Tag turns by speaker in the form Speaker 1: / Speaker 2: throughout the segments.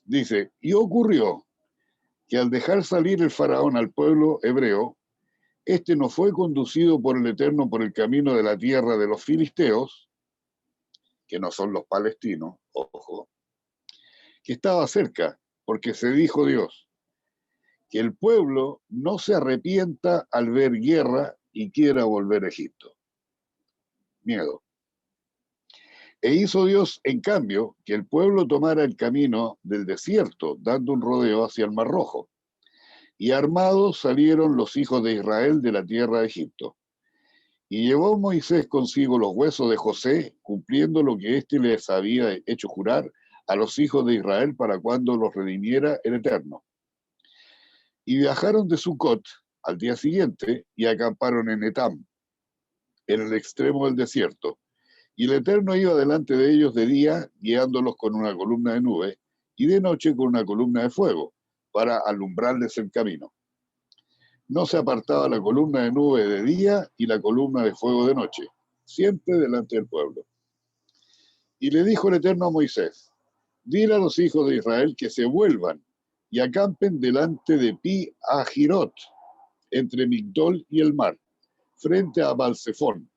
Speaker 1: Dice, y ocurrió que al dejar salir el faraón al pueblo hebreo, este no fue conducido por el Eterno por el camino de la tierra de los filisteos, que no son los palestinos, ojo, que estaba cerca, porque se dijo Dios, que el pueblo no se arrepienta al ver guerra y quiera volver a Egipto. Miedo. E hizo Dios, en cambio, que el pueblo tomara el camino del desierto, dando un rodeo hacia el Mar Rojo. Y armados salieron los hijos de Israel de la tierra de Egipto. Y llevó Moisés consigo los huesos de José, cumpliendo lo que éste les había hecho jurar a los hijos de Israel para cuando los redimiera el Eterno. Y viajaron de Sucot al día siguiente y acamparon en Etam, en el extremo del desierto. Y el Eterno iba delante de ellos de día, guiándolos con una columna de nube, y de noche con una columna de fuego, para alumbrarles el camino. No se apartaba la columna de nube de día y la columna de fuego de noche, siempre delante del pueblo. Y le dijo el Eterno a Moisés, dile a los hijos de Israel que se vuelvan y acampen delante de Pi Ahirot, entre Migdol y el mar, frente a Balsefón.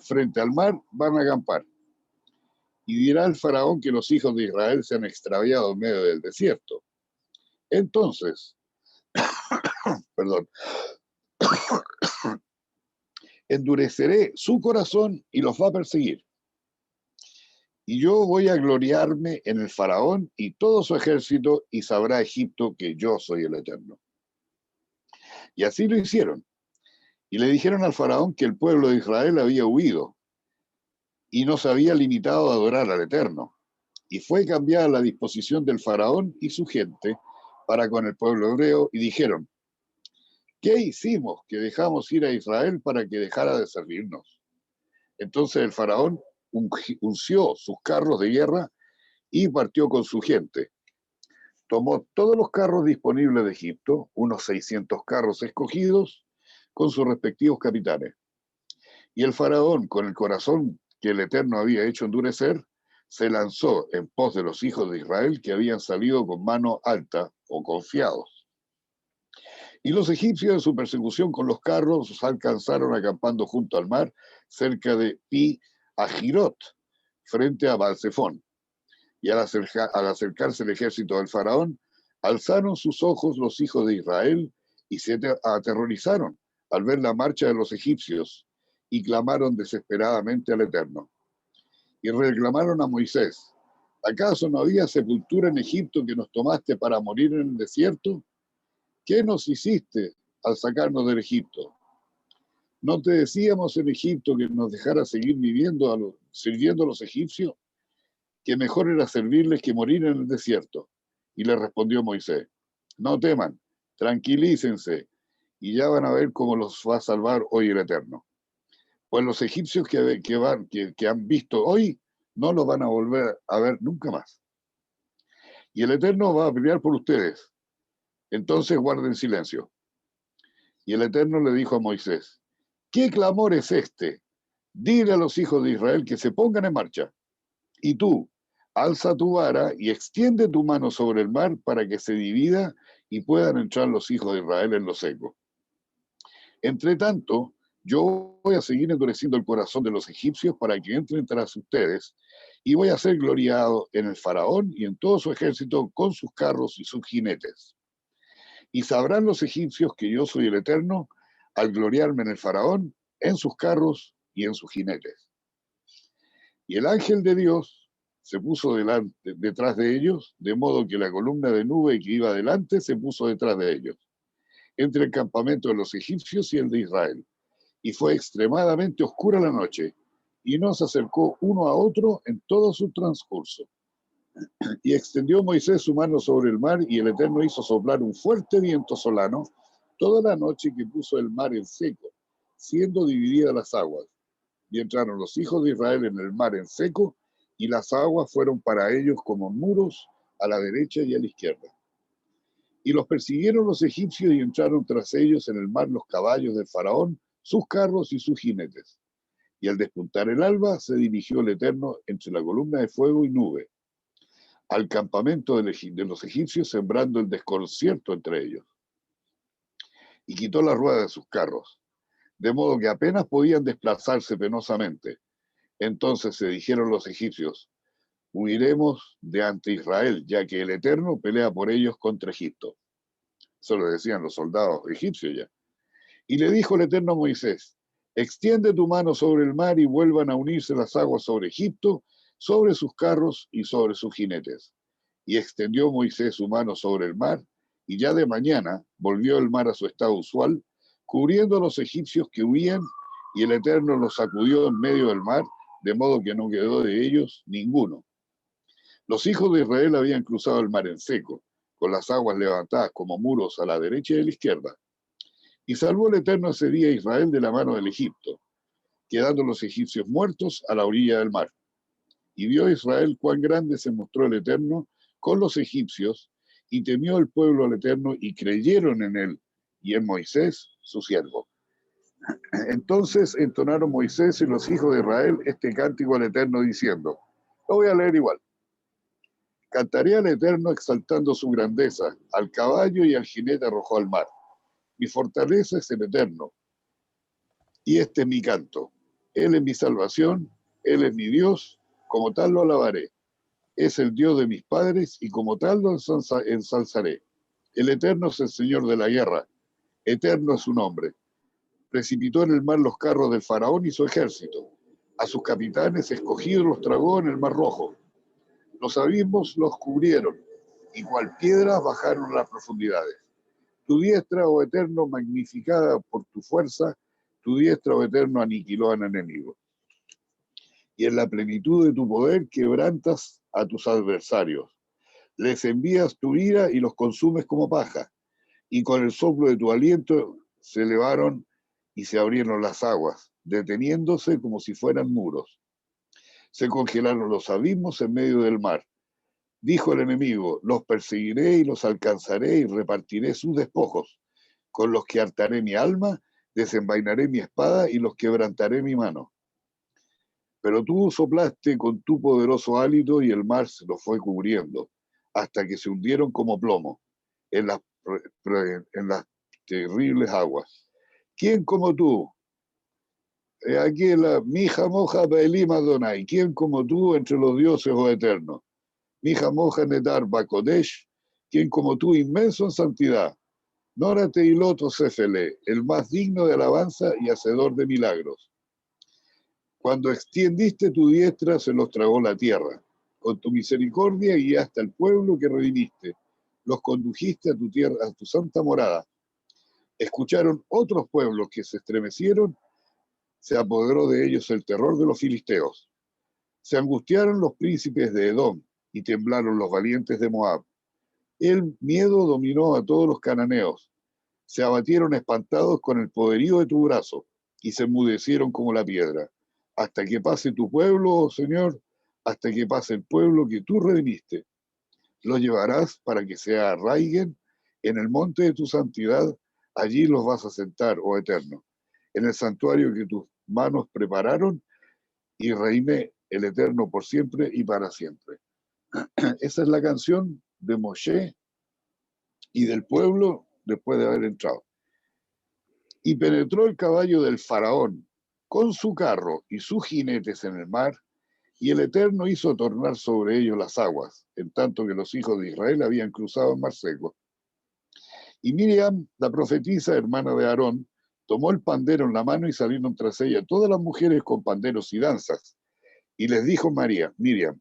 Speaker 1: Frente al mar van a acampar. Y dirá el faraón que los hijos de Israel se han extraviado en medio del desierto. Entonces, perdón, endureceré su corazón y los va a perseguir. Y yo voy a gloriarme en el faraón y todo su ejército, y sabrá Egipto que yo soy el Eterno. Y así lo hicieron. Y le dijeron al faraón que el pueblo de Israel había huido y no se había limitado a adorar al Eterno. Y fue cambiada la disposición del faraón y su gente para con el pueblo hebreo, y dijeron, ¿qué hicimos que dejamos ir a Israel para que dejara de servirnos? Entonces el faraón unció sus carros de guerra y partió con su gente. Tomó todos los carros disponibles de Egipto, unos 600 carros escogidos, con sus respectivos capitanes. Y el faraón, con el corazón que el Eterno había hecho endurecer, se lanzó en pos de los hijos de Israel que habían salido con mano alta o confiados. Y los egipcios en su persecución con los carros los alcanzaron acampando junto al mar, cerca de Pi Ahirot, frente a Balsefón. Y al acercarse el ejército del faraón, alzaron sus ojos los hijos de Israel y se aterrorizaron al ver la marcha de los egipcios y clamaron desesperadamente al Eterno. Y reclamaron a Moisés, ¿acaso no había sepultura en Egipto que nos tomaste para morir en el desierto? ¿Qué nos hiciste al sacarnos del Egipto? ¿No te decíamos en Egipto que nos dejara seguir sirviendo a los egipcios? Que mejor era servirles que morir en el desierto. Y le respondió Moisés, no teman, tranquilícense, y ya van a ver cómo los va a salvar hoy el Eterno. Pues los egipcios que han visto hoy, no los van a volver a ver nunca más. Y el Eterno va a pelear por ustedes. Entonces guarden silencio. Y el Eterno le dijo a Moisés, ¿qué clamor es este? Dile a los hijos de Israel que se pongan en marcha. Y tú, alza tu vara y extiende tu mano sobre el mar para que se divida y puedan entrar los hijos de Israel en lo seco. Entre tanto, yo voy a seguir endureciendo el corazón de los egipcios para que entren tras ustedes, y voy a ser gloriado en el faraón y en todo su ejército con sus carros y sus jinetes. Y sabrán los egipcios que yo soy el Eterno al gloriarme en el faraón, en sus carros y en sus jinetes. Y el ángel de Dios se puso detrás de ellos, de modo que la columna de nube que iba delante se puso detrás de ellos, entre el campamento de los egipcios y el de Israel. Y fue extremadamente oscura la noche, y no se acercó uno a otro en todo su transcurso. Y extendió Moisés su mano sobre el mar, y el Eterno hizo soplar un fuerte viento solano toda la noche, que puso el mar en seco, siendo divididas las aguas. Y entraron los hijos de Israel en el mar en seco, y las aguas fueron para ellos como muros a la derecha y a la izquierda. Y los persiguieron los egipcios, y entraron tras ellos en el mar los caballos del faraón, sus carros y sus jinetes. Y al despuntar el alba se dirigió el Eterno entre la columna de fuego y nube. al campamento de los egipcios, sembrando el desconcierto entre ellos. Y quitó la rueda de sus carros, de modo que apenas podían desplazarse penosamente. Entonces se dijeron los egipcios: huiremos de ante Israel, ya que el Eterno pelea por ellos contra Egipto. Eso lo decían los soldados egipcios ya. Y le dijo el Eterno a Moisés: extiende tu mano sobre el mar y vuelvan a unirse las aguas sobre Egipto, sobre sus carros y sobre sus jinetes. Y extendió Moisés su mano sobre el mar, y ya de mañana volvió el mar a su estado usual, cubriendo a los egipcios que huían, y el Eterno los sacudió en medio del mar, de modo que no quedó de ellos ninguno. Los hijos de Israel habían cruzado el mar en seco, con las aguas levantadas como muros a la derecha y a la izquierda. Y salvó el Eterno ese día a Israel de la mano del Egipto, quedando los egipcios muertos a la orilla del mar. Y vio Israel cuán grande se mostró el Eterno con los egipcios, y temió el pueblo al Eterno, y creyeron en él y en Moisés, su siervo. Entonces entonaron Moisés y los hijos de Israel este cántico al Eterno, diciendo, lo voy a leer igual. Cantaré al Eterno exaltando su grandeza, al caballo y al jinete arrojó al mar. Mi fortaleza es el Eterno, y este es mi canto. Él es mi salvación, Él es mi Dios, como tal lo alabaré. Es el Dios de mis padres, y como tal lo ensalzaré. El Eterno es el Señor de la guerra, eterno es su nombre. Precipitó en el mar los carros del faraón y su ejército. A sus capitanes escogidos los tragó en el mar rojo. Los abismos los cubrieron, y cual piedras bajaron a las profundidades. Tu diestra, oh Eterno, magnificada por tu fuerza, tu diestra, oh Eterno, aniquiló al enemigo. Y en la plenitud de tu poder quebrantas a tus adversarios. Les envías tu ira y los consumes como paja. Y con el soplo de tu aliento se elevaron y se abrieron las aguas, deteniéndose como si fueran muros. Se congelaron los abismos en medio del mar. Dijo el enemigo, los perseguiré y los alcanzaré y repartiré sus despojos. Con los que hartaré mi alma, desenvainaré mi espada y los quebrantaré mi mano. Pero tú soplaste con tu poderoso hálito y el mar se los fue cubriendo, hasta que se hundieron como plomo en las terribles aguas. ¿Quién como tú? Aquí la mija moja Beelima Donai. ¿Quién como tú entre los dioses, oh eterno? Mija moja Netar Bakodesh. ¿Quién como tú inmenso en santidad? Nórate y Loto Cefele, el más digno de alabanza y hacedor de milagros. Cuando extiendiste tu diestra, se los tragó la tierra. Con tu misericordia guiaste al pueblo que redimiste. Los condujiste a tu tierra, a tu santa morada. Escucharon otros pueblos que se estremecieron, se apoderó de ellos el terror de los filisteos. Se angustiaron los príncipes de Edom y temblaron los valientes de Moab. El miedo dominó a todos los cananeos. Se abatieron espantados con el poderío de tu brazo y se enmudecieron como la piedra. Hasta que pase tu pueblo, oh Señor, hasta que pase el pueblo que tú redimiste. Los llevarás para que se arraiguen en el monte de tu santidad. Allí los vas a sentar, oh Eterno, en el santuario que tus manos prepararon, y reine el Eterno por siempre y para siempre. Esa es la canción de Moshe y del pueblo después de haber entrado. Y penetró el caballo del faraón con su carro y sus jinetes en el mar, y el Eterno hizo tornar sobre ellos las aguas, en tanto que los hijos de Israel habían cruzado el mar seco. Y Miriam, la profetisa, hermana de Aarón, tomó el pandero en la mano y salieron tras ella todas las mujeres con panderos y danzas. Y les dijo Miriam,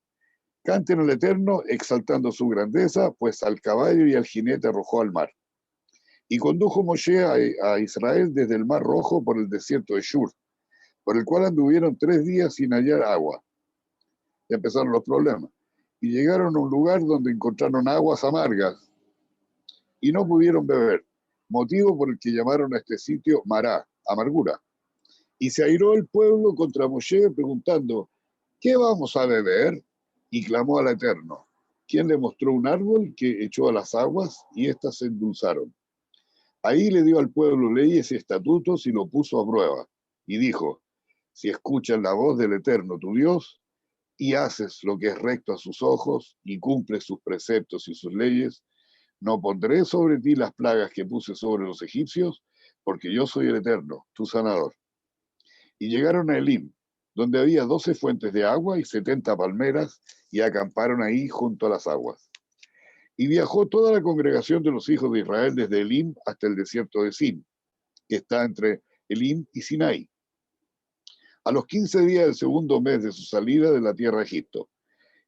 Speaker 1: canten al Eterno exaltando su grandeza, pues al caballo y al jinete arrojó al mar. Y condujo Moshe a Israel desde el mar rojo por el desierto de Shur, por el cual anduvieron 3 días sin hallar agua. Ya empezaron los problemas. Y llegaron a un lugar donde encontraron aguas amargas y no pudieron beber, motivo por el que llamaron a este sitio Mará, amargura. Y se airó el pueblo contra Moshe preguntando, ¿qué vamos a beber? Y clamó al Eterno, quien le mostró un árbol que echó a las aguas y éstas se endulzaron. Ahí le dio al pueblo leyes y estatutos y lo puso a prueba. Y dijo, si escuchas la voz del Eterno tu Dios, y haces lo que es recto a sus ojos y cumples sus preceptos y sus leyes, no pondré sobre ti las plagas que puse sobre los egipcios, porque yo soy el Eterno, tu sanador. Y llegaron a Elim, donde había 12 fuentes de agua y 70 palmeras, y acamparon ahí junto a las aguas. Y viajó toda la congregación de los hijos de Israel desde Elim hasta el desierto de Sin, que está entre Elim y Sinai, a los 15 días del segundo mes de su salida de la tierra de Egipto.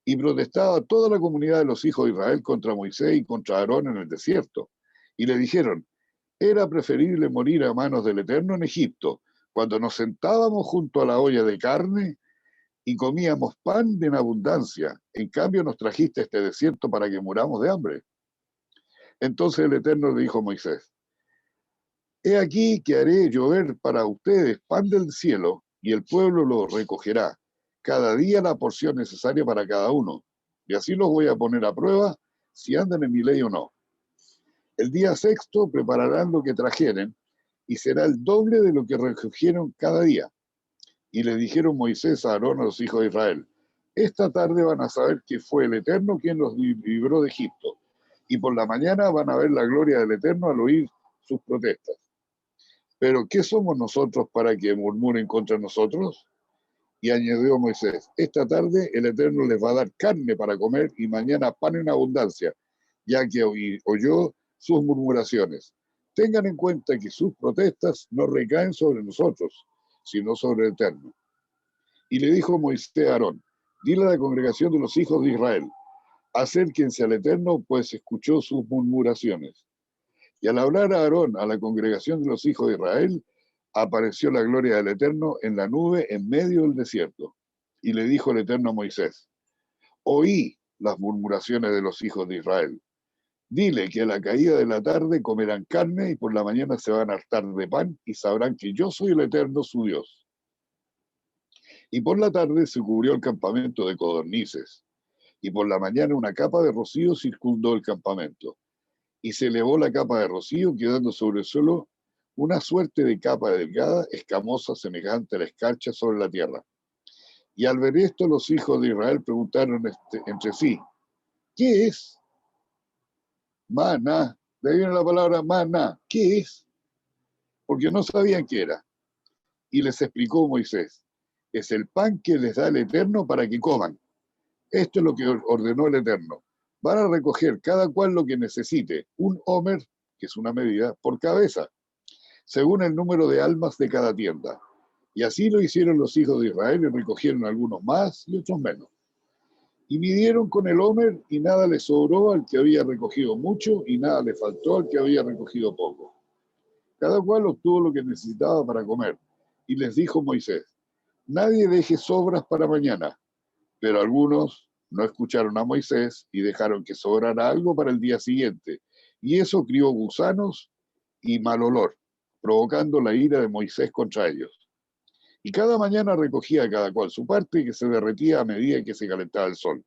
Speaker 1: Y protestaba toda la comunidad de los hijos de Israel contra Moisés y contra Aarón en el desierto. Y le dijeron, era preferible morir a manos del Eterno en Egipto, cuando nos sentábamos junto a la olla de carne y comíamos pan en abundancia. En cambio nos trajiste a este desierto para que muramos de hambre. Entonces el Eterno le dijo a Moisés, he aquí que haré llover para ustedes pan del cielo, y el pueblo lo recogerá, cada día la porción necesaria para cada uno. Y así los voy a poner a prueba si andan en mi ley o no. El día sexto prepararán lo que trajeren, y será el doble de lo que recogieron cada día. Y le dijeron Moisés a Aarón a los hijos de Israel, esta tarde van a saber que fue el Eterno quien los libró de Egipto, y por la mañana van a ver la gloria del Eterno al oír sus protestas. Pero ¿qué somos nosotros para que murmuren contra nosotros? Y añadió Moisés, esta tarde el Eterno les va a dar carne para comer y mañana pan en abundancia, ya que oyó sus murmuraciones. Tengan en cuenta que sus protestas no recaen sobre nosotros, sino sobre el Eterno. Y le dijo Moisés a Aarón, dile a la congregación de los hijos de Israel, acérquense al Eterno, pues escuchó sus murmuraciones. Y al hablar a Aarón, a la congregación de los hijos de Israel, apareció la gloria del Eterno en la nube en medio del desierto. Y le dijo el Eterno a Moisés, oí las murmuraciones de los hijos de Israel. Dile que a la caída de la tarde comerán carne y por la mañana se van a hartar de pan y sabrán que yo soy el Eterno su Dios. Y por la tarde se cubrió el campamento de codornices, y por la mañana una capa de rocío circundó el campamento. Y se elevó la capa de rocío, quedando sobre el suelo una suerte de capa delgada, escamosa, semejante a la escarcha sobre la tierra. Y al ver esto, los hijos de Israel preguntaron entre sí, ¿qué es? Maná. De ahí viene la palabra maná. ¿Qué es? Porque no sabían qué era. Y les explicó Moisés, es el pan que les da el Eterno para que coman. Esto es lo que ordenó el Eterno. Van a recoger cada cual lo que necesite, un homer, que es una medida, por cabeza, según el número de almas de cada tienda. Y así lo hicieron los hijos de Israel y recogieron algunos más y otros menos. Y midieron con el homer y nada le sobró al que había recogido mucho y nada le faltó al que había recogido poco. Cada cual obtuvo lo que necesitaba para comer. Y les dijo Moisés, nadie deje sobras para mañana. Pero algunos no escucharon a Moisés y dejaron que sobrara algo para el día siguiente. Y eso crió gusanos y mal olor, provocando la ira de Moisés contra ellos. Y cada mañana recogía cada cual su parte que se derretía a medida que se calentaba el sol.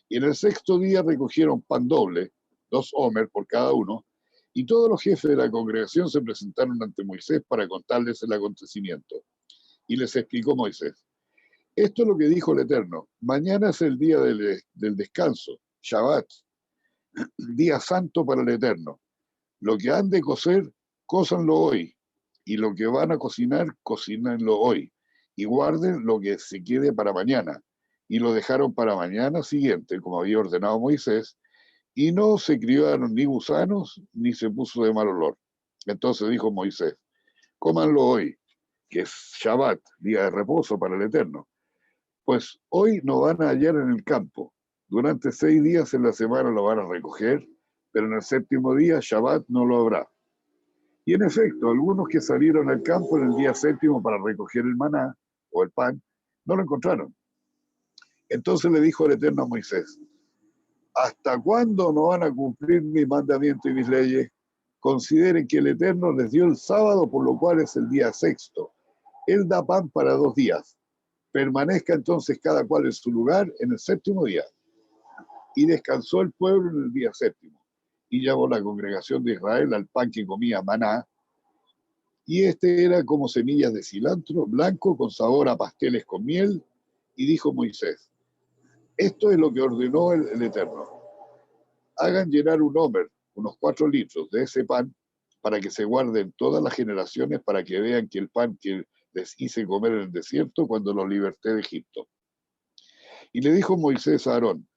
Speaker 1: Y en el sexto día recogieron pan doble, 2 homer por cada uno, y todos los jefes de la congregación se presentaron ante Moisés para contarles el acontecimiento. Y les explicó Moisés, esto es lo que dijo el Eterno, mañana es el día del descanso, Shabbat, día santo para el Eterno. Lo que han de cocer, cózanlo hoy, y lo que van a cocinar, cocínenlo hoy, y guarden lo que se quede para mañana. Y lo dejaron para mañana siguiente, como había ordenado Moisés, y no se criaron ni gusanos, ni se puso de mal olor. Entonces dijo Moisés, cómanlo hoy, que es Shabbat, día de reposo para el Eterno. Pues hoy no van a hallar en el campo. Durante 6 días en la semana lo van a recoger, pero en el séptimo día, Shabbat, no lo habrá. Y en efecto, algunos que salieron al campo en el día séptimo para recoger el maná o el pan, no lo encontraron. Entonces le dijo el Eterno a Moisés, ¿hasta cuándo no van a cumplir mi mandamiento y mis leyes? Consideren que el Eterno les dio el sábado, por lo cual es el día sexto. Él da pan para 2 días. Permanezca entonces cada cual en su lugar en el séptimo día. Y descansó el pueblo en el día séptimo. Y llamó la congregación de Israel al pan que comía maná. Y este era como semillas de cilantro blanco con sabor a pasteles con miel. Y dijo Moisés, Esto es lo que ordenó el Eterno. Hagan llenar un homer, unos 4 litros de ese pan, para que se guarden todas las generaciones, para que vean que el pan que les hice comer en el desierto cuando los liberté de Egipto. Y le dijo Moisés a Aarón,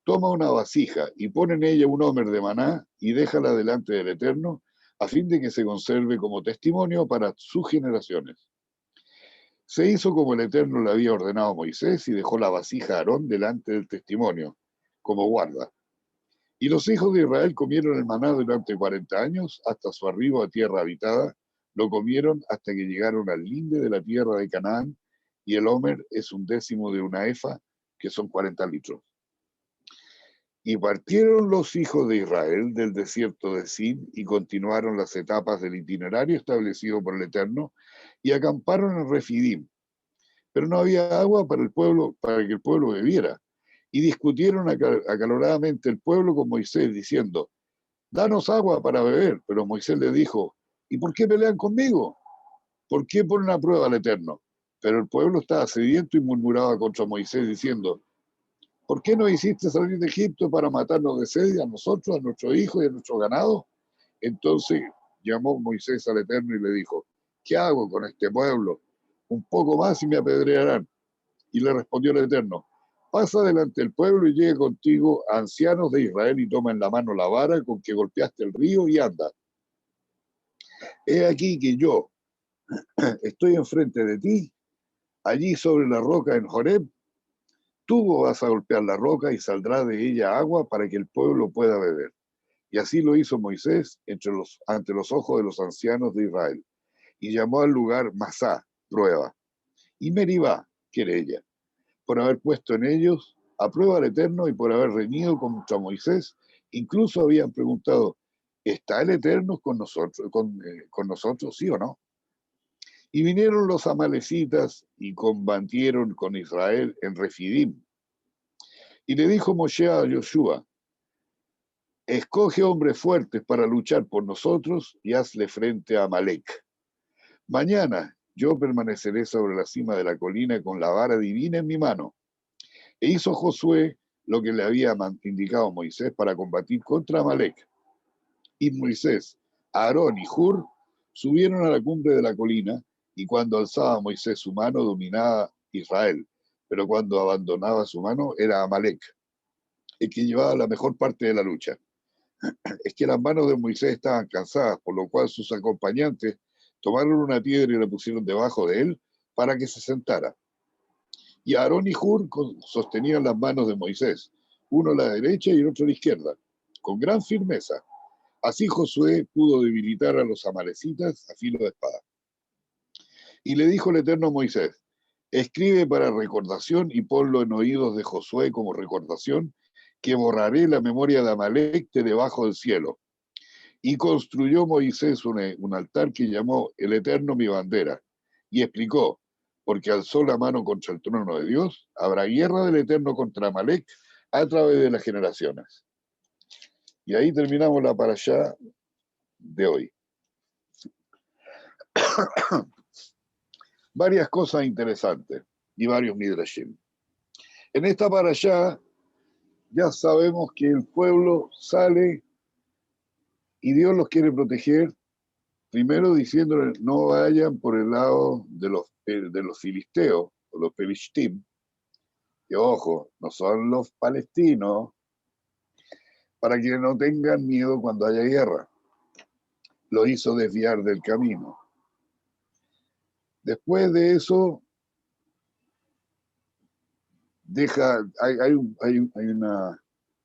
Speaker 1: toma una vasija y pon en ella un homer de maná y déjala delante del Eterno, a fin de que se conserve como testimonio para sus generaciones. Se hizo como el Eterno le había ordenado a Moisés y dejó la vasija a Aarón delante del testimonio, como guarda. Y los hijos de Israel comieron el maná durante 40 años, hasta su arribo a tierra habitada. Lo comieron hasta que llegaron al linde de la tierra de Canaán, y el homer es 1/10 de una efa, que son 40 litros. Y partieron los hijos de Israel del desierto de Sin y continuaron las etapas del itinerario establecido por el Eterno y acamparon en Refidim. Pero no había agua para el pueblo, para que el pueblo bebiera. Y discutieron acaloradamente el pueblo con Moisés, diciendo, danos agua para beber. Pero Moisés le dijo, ¿y por qué pelean conmigo? ¿Por qué ponen a prueba al Eterno? Pero el pueblo estaba sediento y murmuraba contra Moisés, diciendo, ¿por qué nos hiciste salir de Egipto para matarnos de sed a nosotros, a nuestros hijos y a nuestro ganado? Entonces llamó Moisés al Eterno y le dijo, ¿qué hago con este pueblo? Un poco más y me apedrearán. Y le respondió el Eterno, pasa delante del pueblo y llegue contigo a ancianos de Israel y toma en la mano la vara con que golpeaste el río y anda. He aquí que yo estoy enfrente de ti, allí sobre la roca en Horeb. Tú vas a golpear la roca y saldrá de ella agua para que el pueblo pueda beber. Y así lo hizo Moisés ante los ojos de los ancianos de Israel. Y llamó al lugar Masá, prueba, y Meribá, querella, por haber puesto en ellos a prueba al Eterno y por haber reñido contra Moisés. Incluso habían preguntado, ¿está el Eterno con nosotros, sí o no? Y vinieron los amalecitas y combatieron con Israel en Refidim. Y le dijo Moshe a Joshua, escoge hombres fuertes para luchar por nosotros y hazle frente a Amalek. Mañana yo permaneceré sobre la cima de la colina con la vara divina en mi mano. E hizo Josué lo que le había indicado Moisés para combatir contra Amalek. Y Moisés, Aarón y Hur subieron a la cumbre de la colina, y cuando alzaba Moisés su mano dominaba Israel, pero cuando abandonaba su mano era Amalek, el que llevaba la mejor parte de la lucha. Es que las manos de Moisés estaban cansadas, por lo cual sus acompañantes tomaron una piedra y la pusieron debajo de él para que se sentara. Y Aarón y Hur sostenían las manos de Moisés, uno a la derecha y el otro a la izquierda, con gran firmeza. Así Josué pudo debilitar a los amalecitas a filo de espada. Y le dijo el Eterno a Moisés, escribe para recordación y ponlo en oídos de Josué como recordación, que borraré la memoria de Amalek de debajo del cielo. Y construyó Moisés un altar que llamó el Eterno mi bandera. Y explicó, porque alzó la mano contra el trono de Dios, habrá guerra del Eterno contra Amalek a través de las generaciones. Y ahí terminamos la parashá de hoy. Varias cosas interesantes y varios midrashim. En esta parashá ya sabemos que el pueblo sale y Dios los quiere proteger, primero diciéndole no vayan por el lado de los filisteos o los pelishtim, que ojo, no son los palestinos, para que no tengan miedo cuando haya guerra. Lo hizo desviar del camino. Después de eso, hay un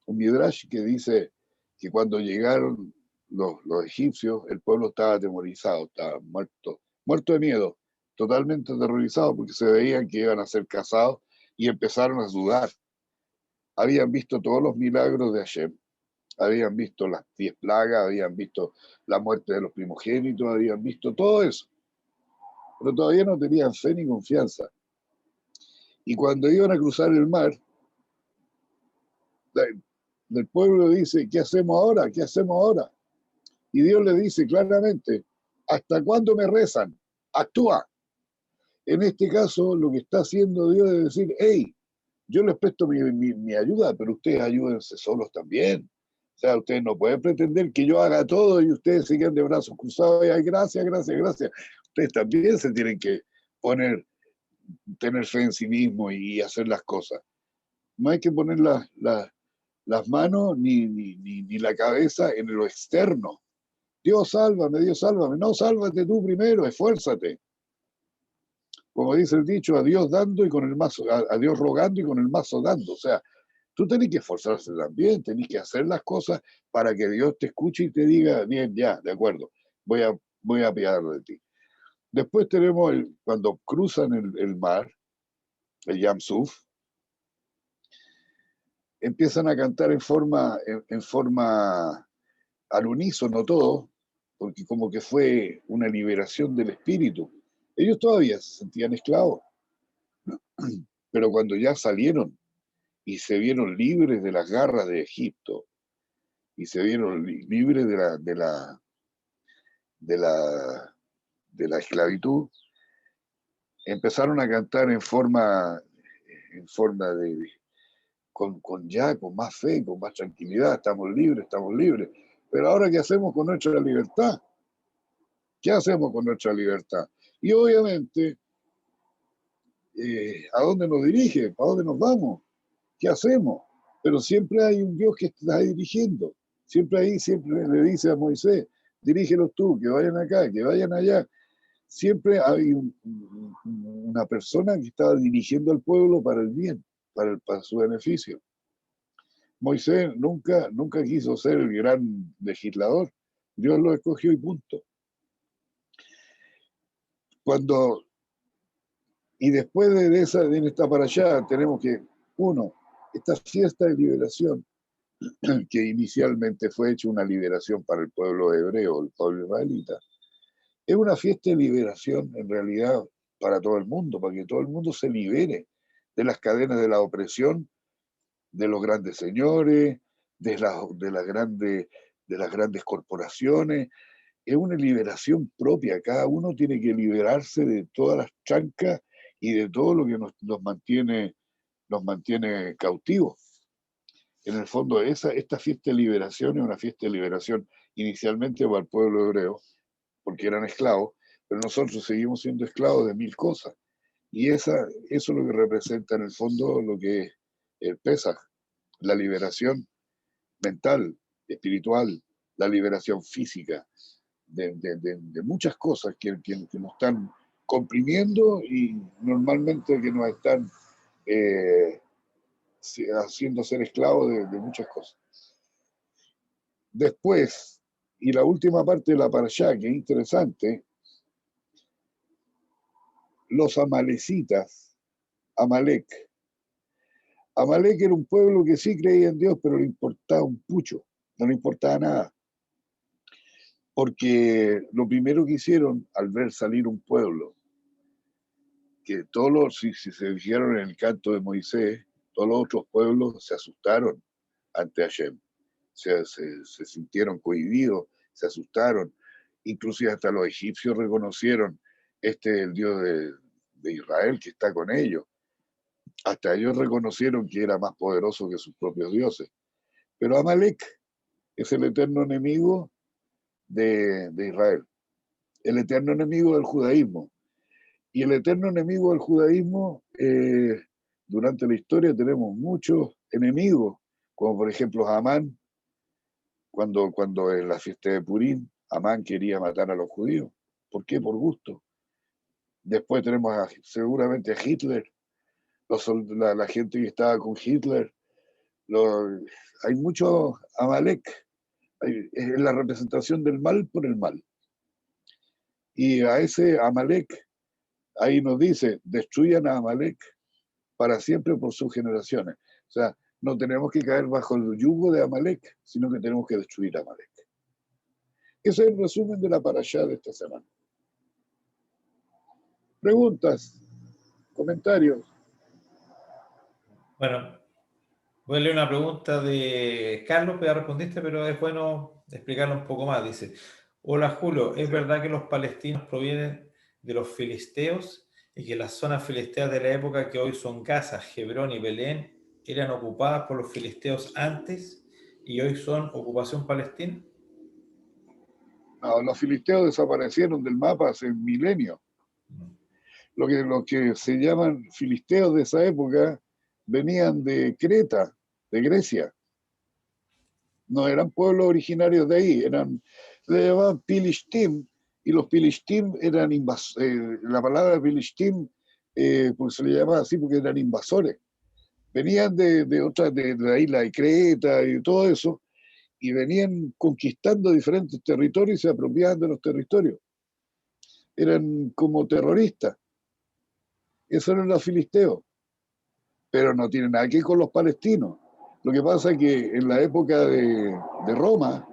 Speaker 1: midrash que dice que cuando llegaron los egipcios, el pueblo estaba atemorizado, estaba muerto de miedo, totalmente aterrorizado porque se veían que iban a ser cazados y empezaron a dudar. Habían visto todos los milagros de Hashem, habían visto las 10 plagas, habían visto la muerte de los primogénitos, habían visto todo eso, pero todavía no tenían fe ni confianza. Y cuando iban a cruzar el mar, el pueblo dice, ¿qué hacemos ahora? ¿Qué hacemos ahora? Y Dios le dice claramente, ¿hasta cuándo me rezan? Actúa. En este caso, lo que está haciendo Dios es decir, hey, yo les presto mi ayuda, pero ustedes ayúdense solos también. O sea, ustedes no pueden pretender que yo haga todo y ustedes sigan de brazos cruzados y ay, gracias, gracias, gracias. Ustedes también se tienen que poner, tener fe en sí mismos y hacer las cosas. No hay que poner las manos ni la cabeza en lo externo. Dios sálvame, Dios sálvame. No, sálvate tú primero, esfuérzate. Como dice el dicho, a Dios dando y con el mazo, a Dios rogando y con el mazo dando. O sea, tú tenés que esforzarse también, tenés que hacer las cosas para que Dios te escuche y te diga, bien, ya, de acuerdo, voy a apiadar de ti. Después tenemos cuando cruzan el mar, el Yam Suf, empiezan a cantar en forma al unísono todo, porque como que fue una liberación del espíritu. Ellos todavía se sentían esclavos, pero cuando ya salieron y se vieron libres de las garras de Egipto y se vieron libres de la, de la esclavitud, empezaron a cantar en forma con más fe, con más tranquilidad, estamos libres, estamos libres. Pero ahora, ¿qué hacemos con nuestra libertad? ¿Qué hacemos con nuestra libertad? Y obviamente, ¿a dónde nos dirige? ¿A dónde nos vamos? ¿Qué hacemos? Pero siempre hay un Dios que está dirigiendo. Siempre le dice a Moisés, dirígelos tú, que vayan acá, que vayan allá. Siempre hay una persona que estaba dirigiendo al pueblo para el bien, para su beneficio. Moisés nunca quiso ser el gran legislador. Dios lo escogió y punto. Cuando, y después de esta para allá, tenemos que, uno, esta fiesta de liberación, que inicialmente fue hecha una liberación para el pueblo hebreo, el pueblo israelita, es una fiesta de liberación en realidad para todo el mundo, para que todo el mundo se libere de las cadenas de la opresión, de los grandes señores, de las grandes corporaciones. Es una liberación propia. Cada uno tiene que liberarse de todas las chancas y de todo lo que nos mantiene cautivos. En el fondo, esta fiesta de liberación es una fiesta de liberación inicialmente para el pueblo hebreo, porque eran esclavos, pero nosotros seguimos siendo esclavos de mil cosas. Y eso es lo que representa en el fondo lo que es el Pesaj, la liberación mental, espiritual, la liberación física, de muchas cosas que nos están comprimiendo y normalmente que nos están haciendo ser esclavos de muchas cosas. Después, y la última parte de la parashá, que es interesante, los amalecitas, Amalek. Amalek era un pueblo que sí creía en Dios, pero le importaba un pucho, no le importaba nada. Porque lo primero que hicieron al ver salir un pueblo, que si se dijeron en el canto de Moisés, todos los otros pueblos se asustaron ante Hashem, se sintieron cohibidos, se asustaron, inclusive hasta los egipcios reconocieron, este es el Dios de Israel que está con ellos. Hasta ellos reconocieron que era más poderoso que sus propios dioses. Pero Amalek es el eterno enemigo de Israel, el eterno enemigo del judaísmo. Y el eterno enemigo del judaísmo, durante la historia tenemos muchos enemigos, como por ejemplo Amán, cuando en la fiesta de Purim, Amán quería matar a los judíos. ¿Por qué? Por gusto. Después tenemos seguramente a Hitler, la gente que estaba con Hitler. Hay mucho Amalek, es la representación del mal por el mal. Y a ese Amalek, ahí nos dice, destruyan a Amalek para siempre por sus generaciones. O sea, no tenemos que caer bajo el yugo de Amalek, sino que tenemos que destruir a Amalek. Ese es el resumen de la parashá de esta semana. Preguntas, comentarios.
Speaker 2: Bueno, voy a leer una pregunta de Carlos, que ya respondiste, pero es bueno explicarlo un poco más. Dice, hola Julio, ¿es verdad que los palestinos provienen de los filisteos y que las zonas filisteas de la época, que hoy son Gaza, Hebrón y Belén, eran ocupadas por los filisteos antes y hoy son ocupación palestina.
Speaker 1: No, los filisteos desaparecieron del mapa hace milenios. Lo que se llaman filisteos de esa época venían de Creta, de Grecia. No eran pueblos originarios de ahí, le llamaban Pilishtim, y los Pilishtim eran la palabra Pilishtim, pues se le llamaba así porque eran invasores. Venían de la isla de Creta y todo eso, y venían conquistando diferentes territorios y se apropiaban de los territorios. Eran como terroristas. Eso eran los filisteos, pero no tienen nada que ver con los palestinos. Lo que pasa es que en la época de Roma,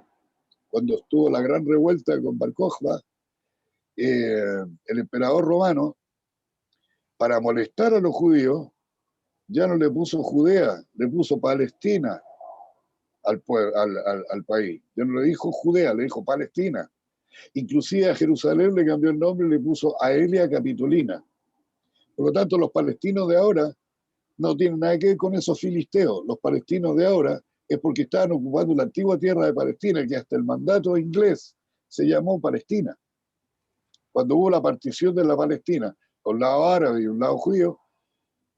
Speaker 1: cuando estuvo la gran revuelta con Bar Kokhba, el emperador romano, para molestar a los judíos, ya no le puso Judea, le puso Palestina al país. Ya no le dijo Judea, le dijo Palestina. Inclusive a Jerusalén le cambió el nombre y le puso Aelia Capitolina. Por lo tanto, los palestinos de ahora no tienen nada que ver con esos filisteos. Los palestinos de ahora es porque estaban ocupando la antigua tierra de Palestina, que hasta el mandato inglés se llamó Palestina. Cuando hubo la partición de la Palestina, un lado árabe y un lado judío,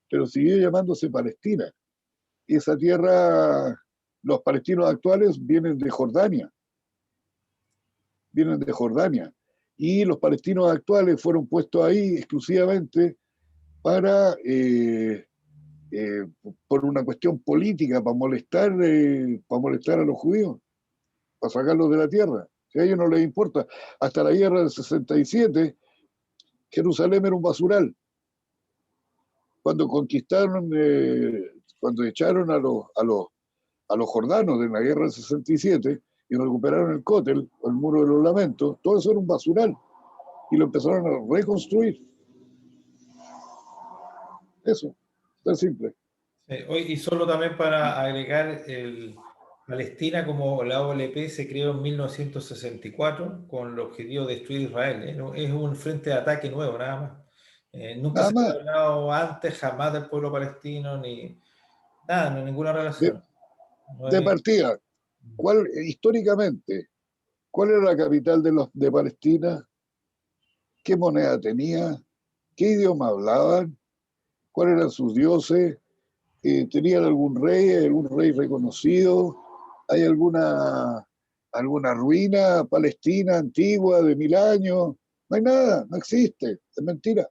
Speaker 1: pero siguió llamándose Palestina. Y esa tierra, los palestinos actuales vienen de Jordania. Vienen de Jordania. Y los palestinos actuales fueron puestos ahí exclusivamente para, por una cuestión política, para molestar a los judíos, para sacarlos de la tierra. Si a ellos no les importa. Hasta la guerra del 67, Jerusalén era un basural. Cuando conquistaron, cuando echaron a los jordanos de la guerra del 67 y recuperaron el Cótel, el muro de los lamentos, todo eso era un basural y lo empezaron a reconstruir. Eso, tan simple.
Speaker 2: Y solo también para agregar, Palestina como la OLP se creó en 1964 con el objetivo de destruir Israel. Es un frente de ataque nuevo, nada más. Nunca
Speaker 1: Nada
Speaker 2: se había
Speaker 1: más,
Speaker 2: hablado antes, jamás del pueblo palestino, ni nada, no hay ninguna
Speaker 1: de,
Speaker 2: relación. No
Speaker 1: de
Speaker 2: hay...
Speaker 1: partida, históricamente, ¿cuál era la capital de Palestina? ¿Qué moneda tenía? ¿Qué idioma hablaban? ¿Cuáles eran sus dioses? ¿Tenían algún rey reconocido? ¿Hay alguna ruina palestina antigua de 1000 años? No hay nada, no existe, es mentira,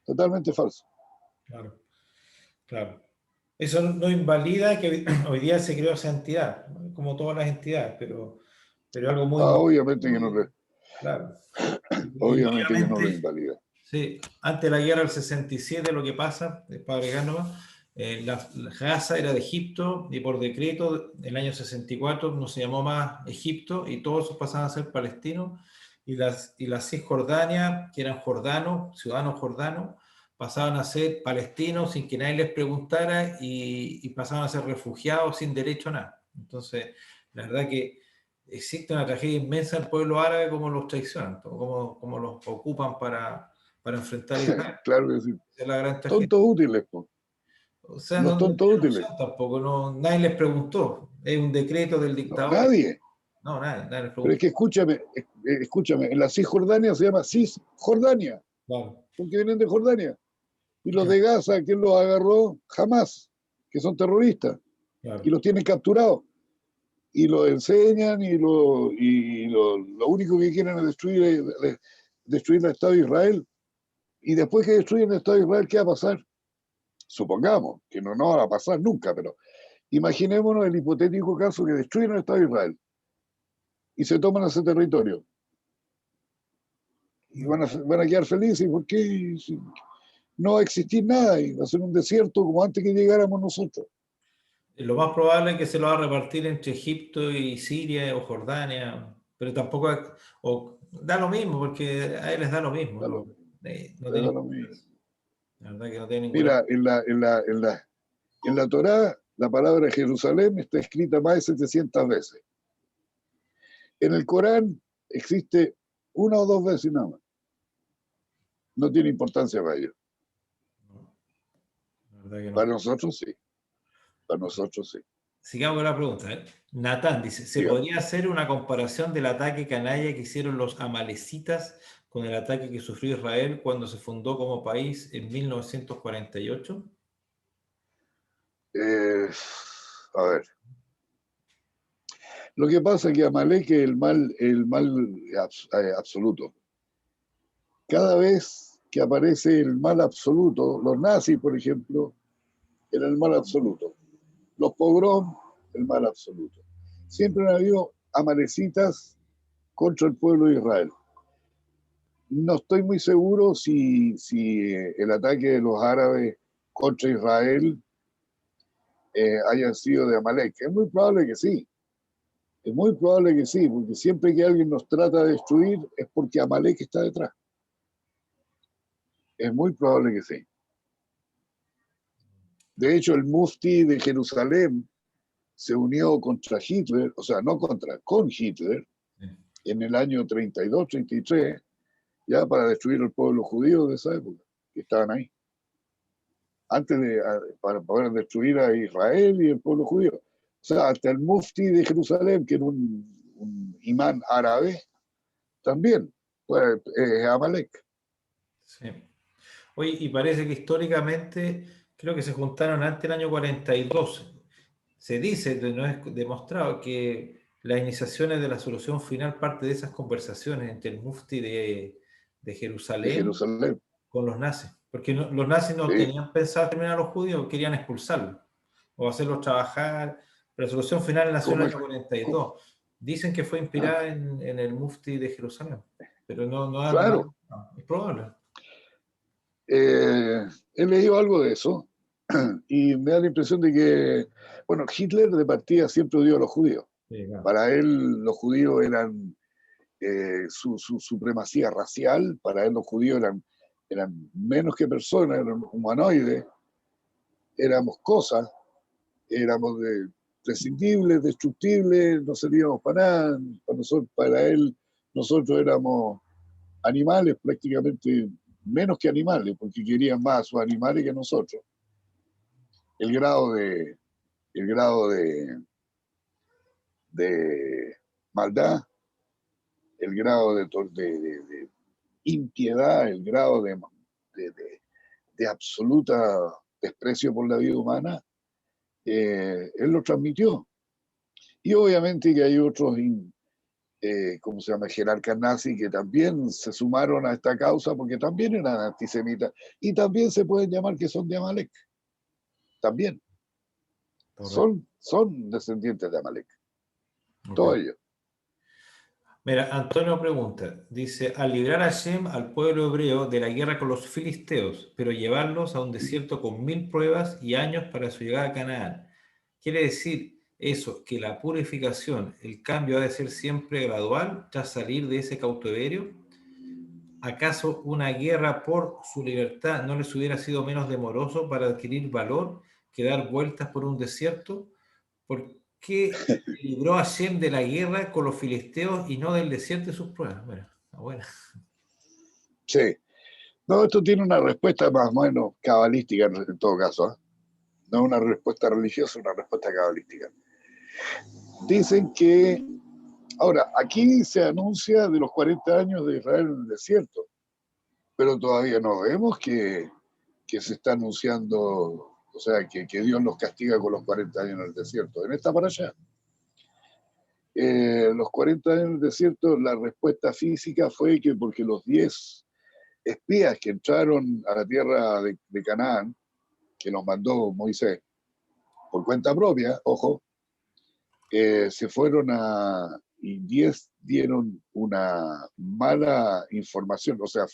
Speaker 1: totalmente falso.
Speaker 2: Claro, claro. Eso no invalida que hoy día se creó esa entidad, ¿no? Como todas las entidades, pero algo muy,
Speaker 1: Obviamente que no,
Speaker 2: muy claro. Y
Speaker 1: obviamente que no lo
Speaker 2: obviamente,
Speaker 1: invalida.
Speaker 2: sí, antes de la guerra del 67 lo que pasa, para agregar nomás, la Gaza era de Egipto y por decreto el año 64 no se llamó más Egipto y todos pasaban a ser palestinos y la Cisjordania, que eran jordanos, ciudadanos jordanos, pasaban a ser palestinos sin que nadie les preguntara y pasaban a ser refugiados sin derecho a nada. Entonces, la verdad que existe una tragedia inmensa del pueblo árabe como los traicionan, como los ocupan para enfrentar a Israel.
Speaker 1: Claro que sí.
Speaker 2: Esa es la gran tragedia.
Speaker 1: Tontos útiles, po.
Speaker 2: O sea,
Speaker 1: Los
Speaker 2: no
Speaker 1: tontos
Speaker 2: tienen
Speaker 1: útiles.
Speaker 2: opción tampoco, no, nadie les preguntó. Es un decreto del
Speaker 1: No,
Speaker 2: dictador.
Speaker 1: nadie.
Speaker 2: No, nadie les
Speaker 1: Pero es
Speaker 2: preguntó.
Speaker 1: que escúchame, en la Cisjordania se llama Cisjordania,
Speaker 2: Claro,
Speaker 1: porque vienen de Jordania. Y los
Speaker 2: claro,
Speaker 1: de Gaza, ¿quién los agarró? Jamás, que son terroristas. Y
Speaker 2: claro.
Speaker 1: los tienen capturados. Y los enseñan lo único que quieren es destruir el Estado de Israel. Y después que destruyen el Estado de Israel, ¿qué va a pasar? Supongamos que no va a pasar nunca, pero imaginémonos el hipotético caso que destruyen el Estado de Israel y se toman ese territorio. Y van a quedar felices porque no va a existir nada y va a ser un desierto como antes que llegáramos nosotros.
Speaker 2: Lo más probable es que se lo va a repartir entre Egipto y Siria o Jordania, pero tampoco da lo mismo, porque a él les da lo mismo,
Speaker 1: Da
Speaker 2: no,
Speaker 1: lo mismo,
Speaker 2: no
Speaker 1: da
Speaker 2: tiene
Speaker 1: lo mismo.
Speaker 2: la verdad que no tiene ninguna.
Speaker 1: Mira, en la Torá, la palabra Jerusalén está escrita más de 700 veces. En el Corán existe una o dos veces nada más. No tiene importancia para ellos.
Speaker 2: No, la verdad que
Speaker 1: Para
Speaker 2: no.
Speaker 1: nosotros sí. Para nosotros sí.
Speaker 2: Sigamos con la pregunta. Natán dice, ¿se
Speaker 1: Dígame.
Speaker 2: podría hacer una comparación del ataque canalla que hicieron los amalecitas con el ataque que sufrió Israel cuando se fundó como país en 1948?
Speaker 1: Eh, a ver. Lo que pasa es que Amalek es el mal absoluto. Cada vez que aparece el mal absoluto, los nazis, por ejemplo, eran el mal absoluto. Los pogrom, el mal absoluto. Siempre han habido amalecitas contra el pueblo de Israel. No estoy muy seguro si el ataque de los árabes contra Israel haya sido de Amalek. Es muy probable que sí. Es muy probable que sí, porque siempre que alguien nos trata de destruir es porque Amalek está detrás. Es muy probable que sí. De hecho, el mufti de Jerusalén se unió contra Hitler, o sea, no contra, con Hitler,
Speaker 2: Sí.
Speaker 1: en el año 32, 33, ya para destruir al pueblo judío de esa época, que estaban ahí. Antes para poder destruir a Israel y el pueblo judío. O sea, hasta el mufti de Jerusalén, que era un imán árabe, también fue Amalek.
Speaker 2: Sí. Oye, y parece que históricamente creo que se juntaron antes del año 42. Se dice, no es demostrado, que las iniciaciones de la solución final parte de esas conversaciones entre el mufti de
Speaker 1: De
Speaker 2: Jerusalén
Speaker 1: Jerusalén.
Speaker 2: con los nazis. Porque los nazis no
Speaker 1: Sí.
Speaker 2: tenían pensado terminar a los judíos, querían expulsarlos o hacerlos trabajar. Pero la solución final nació en
Speaker 1: ¿Cómo
Speaker 2: el
Speaker 1: es?
Speaker 2: año
Speaker 1: ¿Cómo?
Speaker 2: 42. Dicen que fue
Speaker 1: Ah,
Speaker 2: inspirada en el mufti de Jerusalén. Pero
Speaker 1: claro.
Speaker 2: es probable.
Speaker 1: He leído algo de eso y me da la impresión de que, bueno, Hitler de partida siempre odió a los judíos.
Speaker 2: Sí, claro.
Speaker 1: Para él los judíos eran su supremacía racial, para él los judíos eran menos que personas, eran humanoides, éramos cosas, éramos prescindibles, destructibles, no servíamos para nada. Para él nosotros éramos animales prácticamente menos que animales, porque querían más a sus animales que nosotros. El grado de, el grado de maldad, el grado de impiedad, el grado de absoluta desprecio por la vida humana, él lo transmitió. Y obviamente que hay otros, ¿cómo se llama?, jerarcas nazis que también se sumaron a esta causa porque también eran antisemitas y también se pueden llamar que son de Amalek, también
Speaker 2: Correcto.
Speaker 1: son descendientes de Amalek,
Speaker 2: Ok.
Speaker 1: todos ellos.
Speaker 2: Mira, Antonio pregunta, dice, al librar a Hashem al pueblo hebreo de la guerra con los filisteos, pero llevarlos a un desierto con 1000 pruebas y años para su llegada a Canaán, ¿quiere decir eso, que la purificación, el cambio ha de ser siempre gradual tras salir de ese cautiverio? ¿Acaso una guerra por su libertad no les hubiera sido menos demoroso para adquirir valor que dar vueltas por un desierto? ¿Por qué libró a Hashem de la guerra con los filisteos y no del desierto y sus pruebas? Bueno, buena.
Speaker 1: Sí, no, esto tiene una respuesta más o menos cabalística en todo caso, ¿eh? No una respuesta religiosa, una respuesta cabalística. Dicen que, ahora, aquí se anuncia de los 40 años de Israel en el desierto, pero todavía no vemos que se está anunciando, o sea, que Dios los castiga con los 40 años en el desierto. En esta para allá. Los 40 años en el desierto, la respuesta física fue que porque los 10 espías que entraron a la tierra de Canaán, que nos mandó Moisés, por cuenta propia, ojo, se fueron y 10 dieron una mala información, o sea,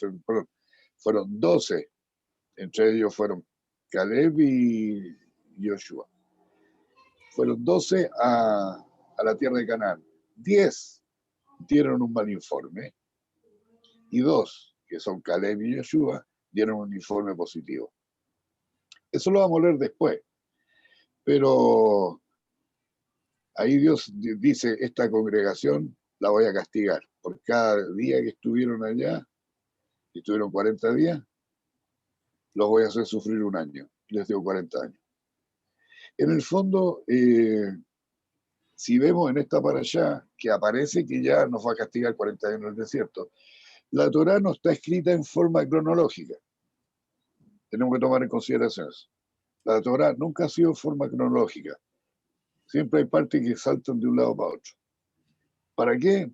Speaker 1: fueron 12, entre ellos fueron Caleb y Joshua. Fueron 12 a la tierra de Canaán. 10 dieron un mal informe y 2, que son Caleb y Joshua, dieron un informe positivo. Eso lo vamos a leer después, pero ahí Dios dice, esta congregación la voy a castigar. Por cada día que estuvieron allá, y estuvieron 40 días, los voy a hacer sufrir un año. Les digo 40 años. En el fondo, si vemos en esta para allá, que aparece que ya nos va a castigar 40 años en el desierto, la Torá no está escrita en forma cronológica. Tenemos que tomar en consideración eso. La Torá nunca ha sido en forma cronológica. Siempre hay partes que saltan de un lado para otro. ¿Para qué?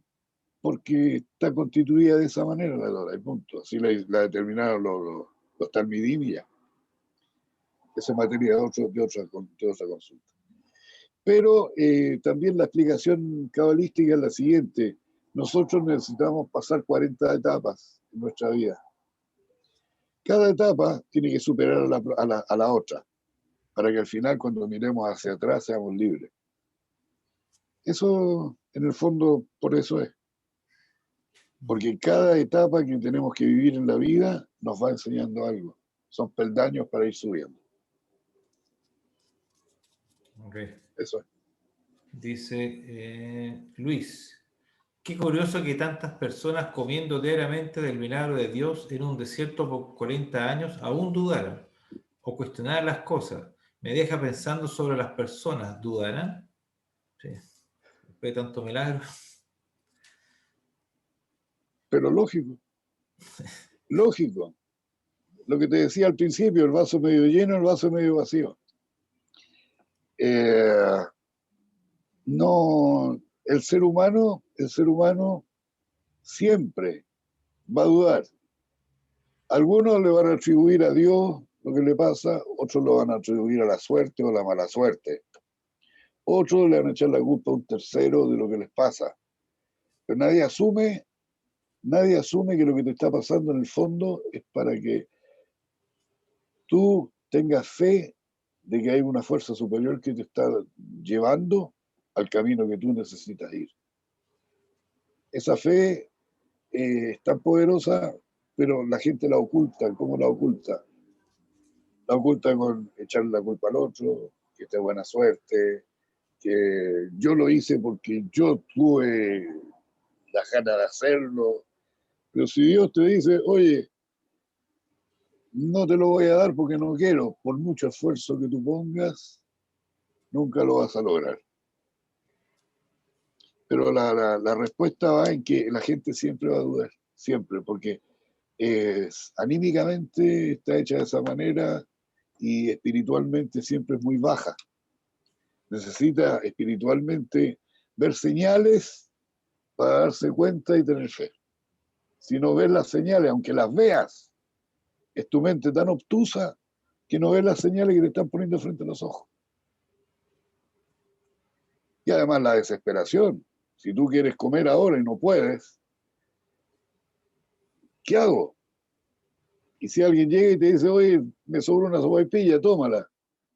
Speaker 1: Porque está constituida de esa manera la Torá, y punto. Así la determinaron los Talmidim y ya. Esa es materia de otra consulta. Pero también la explicación cabalística es la siguiente. Nosotros necesitamos pasar 40 etapas en nuestra vida. Cada etapa tiene que superar a la otra, para que al final, cuando miremos hacia atrás, seamos libres. Eso, en el fondo, por eso es. Porque cada etapa que tenemos que vivir en la vida nos va enseñando algo. Son peldaños para ir subiendo.
Speaker 2: Okay.
Speaker 1: Eso es.
Speaker 2: Dice Luis, qué curioso que tantas personas comiendo diariamente del milagro de Dios en un desierto por 40 años aún dudaran o cuestionaran las cosas. Me deja pensando sobre las personas. ¿Dudarán? Sí. Después de tanto milagro.
Speaker 1: Pero lógico. Lógico. Lo que te decía al principio, el vaso medio lleno, el vaso medio vacío. No, el ser humano siempre va a dudar. Algunos le van a atribuir a Dios lo que le pasa, otros lo van a atribuir a la suerte o la mala suerte. Otros le van a echar la culpa a un tercero de lo que les pasa. Pero nadie asume que lo que te está pasando en el fondo es para que tú tengas fe de que hay una fuerza superior que te está llevando al camino que tú necesitas ir. Esa fe es tan poderosa, pero la gente la oculta. ¿Cómo la oculta? La oculta con echarle la culpa al otro, que esté buena suerte, que yo lo hice porque yo tuve la gana de hacerlo. Pero si Dios te dice, oye, no te lo voy a dar porque no quiero, por mucho esfuerzo que tú pongas, nunca lo vas a lograr. Pero la respuesta va en que la gente siempre va a dudar, siempre, porque anímicamente está hecha de esa manera y espiritualmente siempre es muy baja. Necesita espiritualmente ver señales para darse cuenta y tener fe. Si no ves las señales, aunque las veas, es tu mente tan obtusa que no ves las señales que te están poniendo frente a los ojos. Y además la desesperación. Si tú quieres comer ahora y no puedes, ¿qué hago? Y si alguien llega y te dice, oye, me sobra una sopaipilla, tómala.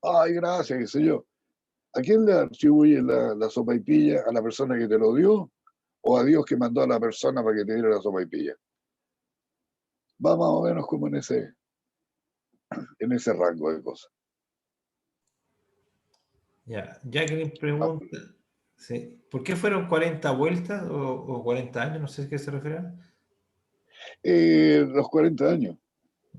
Speaker 1: Ay, gracias, qué sé yo. ¿A quién le atribuye la sopaipilla? ¿A la persona que te lo dio? ¿O a Dios que mandó a la persona para que te diera la sopaipilla? Va más o menos como en ese rango de cosas.
Speaker 2: Ya, Jacqueline pregunta, ¿sí? ¿Por qué fueron 40 vueltas o 40 años? No sé a qué se refiere.
Speaker 1: Los 40 años.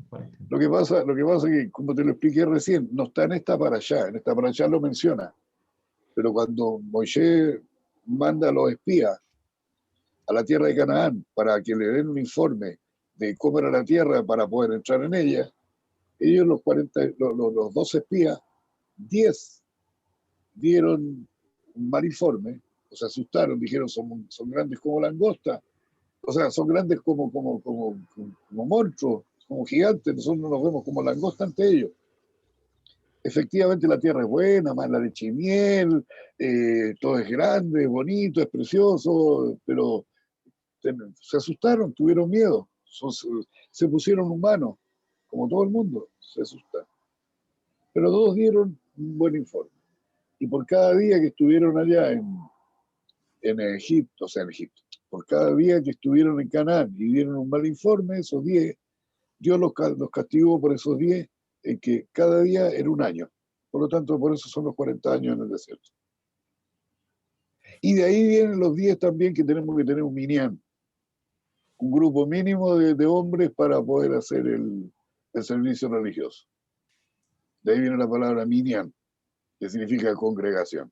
Speaker 2: 40.
Speaker 1: Lo que pasa es que, como te lo expliqué recién, no está en esta para allá lo menciona. Pero cuando Moisés manda a los espías a la tierra de Canaán para que le den un informe de cómo era la tierra para poder entrar en ella, ellos los 12 espías, 10 dieron un mal informe, o se asustaron, dijeron son grandes como langostas, o sea, son grandes como monstruos, como gigantes, nosotros nos vemos como langosta ante ellos. Efectivamente la tierra es buena, más la leche y miel, todo es grande, es bonito, es precioso, pero se asustaron, tuvieron miedo, se pusieron humanos, como todo el mundo, se asustaron. Pero todos dieron un buen informe. Y por cada día que estuvieron allá en Egipto, por cada día que estuvieron en Canaán y dieron un mal informe, esos 10, Dios los castigó por esos 10, en que cada día era un año. Por lo tanto, por eso son los 40 años en el desierto. Y de ahí vienen los 10 también que tenemos que tener un minyan. un grupo mínimo de hombres para poder hacer el servicio religioso. De ahí viene la palabra minyan, que significa congregación.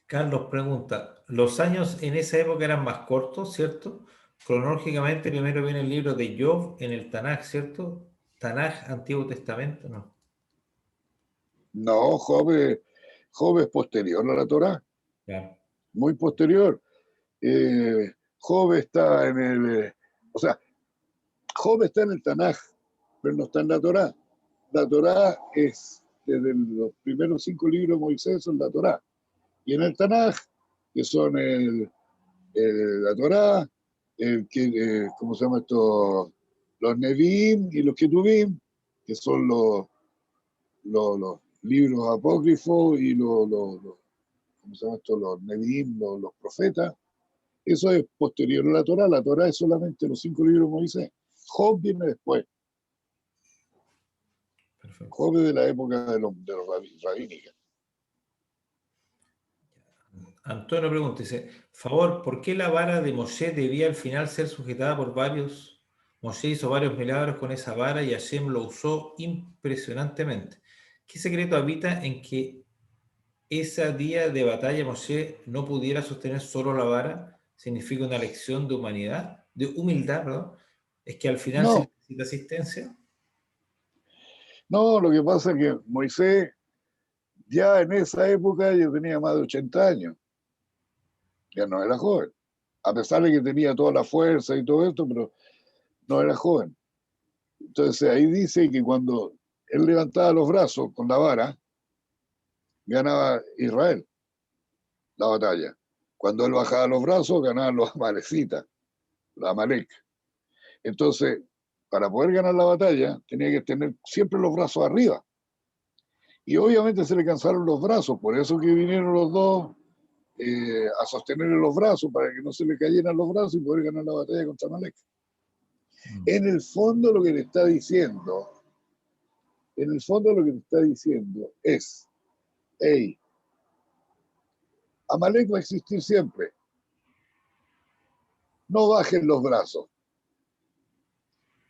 Speaker 2: Carlos pregunta, los años en esa época eran más cortos, ¿cierto? Cronológicamente primero viene el libro de Job en el Tanaj, ¿cierto? Tanaj, Antiguo Testamento, ¿no?
Speaker 1: No, Job es posterior a la Torá,
Speaker 2: Claro.
Speaker 1: muy posterior. Job está en o sea, Job está en el Tanaj, pero no está en la Torá. La Torá es, desde los primeros 5 libros de Moisés son la Torá. Y en el Tanaj, que son la Torá, ¿cómo se llama esto? Los Nevi'im y los Ketuvim, que son los libros apócrifos y ¿cómo se llama esto? Los Nevi'im, los profetas. Eso es posterior a la Torá. La Torá es solamente los 5 libros de Moisés. Job viene después.
Speaker 2: Perfecto.
Speaker 1: Job es de la época de los rabínicas.
Speaker 2: Antonio pregunta, dice, favor, ¿por qué la vara de Moshe debía al final ser sujetada por varios? Moshe hizo varios milagros con esa vara y Hashem lo usó impresionantemente. ¿Qué secreto habita en que ese día de batalla Moshe no pudiera sostener solo la vara? ¿Significa una lección de humanidad, de humildad, perdón? ¿Es que al final se
Speaker 1: No,
Speaker 2: necesita asistencia?
Speaker 1: no, lo que pasa es que Moisés ya en esa época ya tenía más de 80 años. Ya no era joven. A pesar de que tenía toda la fuerza y todo esto, pero no era joven. Entonces ahí dice que cuando él levantaba los brazos con la vara, ganaba Israel la batalla. Cuando él bajaba los brazos, ganaban los amalecitas, los Amalek. Entonces, para poder ganar la batalla, tenía que tener siempre los brazos arriba. Y obviamente se le cansaron los brazos, por eso que vinieron los dos a sostenerle los brazos para que no se le cayeran los brazos y poder ganar la batalla contra Amalek. En el fondo lo que le está diciendo, es, hey, Amalek va a existir siempre. No bajen los brazos.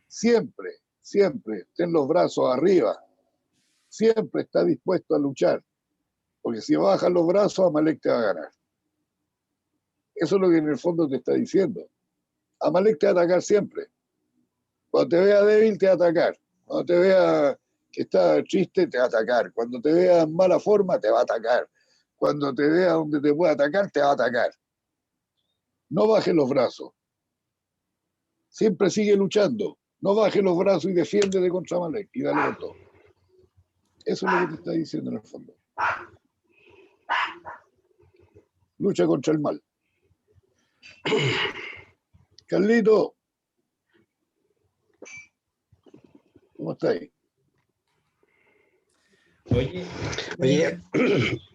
Speaker 1: Siempre, siempre ten los brazos arriba. Siempre está dispuesto a luchar. Porque si bajan los brazos, Amalek te va a ganar. Eso es lo que en el fondo te está diciendo. Amalek te va a atacar siempre. Cuando te vea débil, te va a atacar. Cuando te vea que está triste, te va a atacar. Cuando te vea en mala forma, te va a atacar. Cuando te vea donde te pueda atacar, te va a atacar. No bajes los brazos. Siempre sigue luchando. No bajes los brazos y defiéndete contra Amalek y dale con todo. Eso es lo que te está diciendo en el fondo. Lucha contra el mal. Carlito, ¿cómo estáis?
Speaker 2: Oye,
Speaker 3: Oye,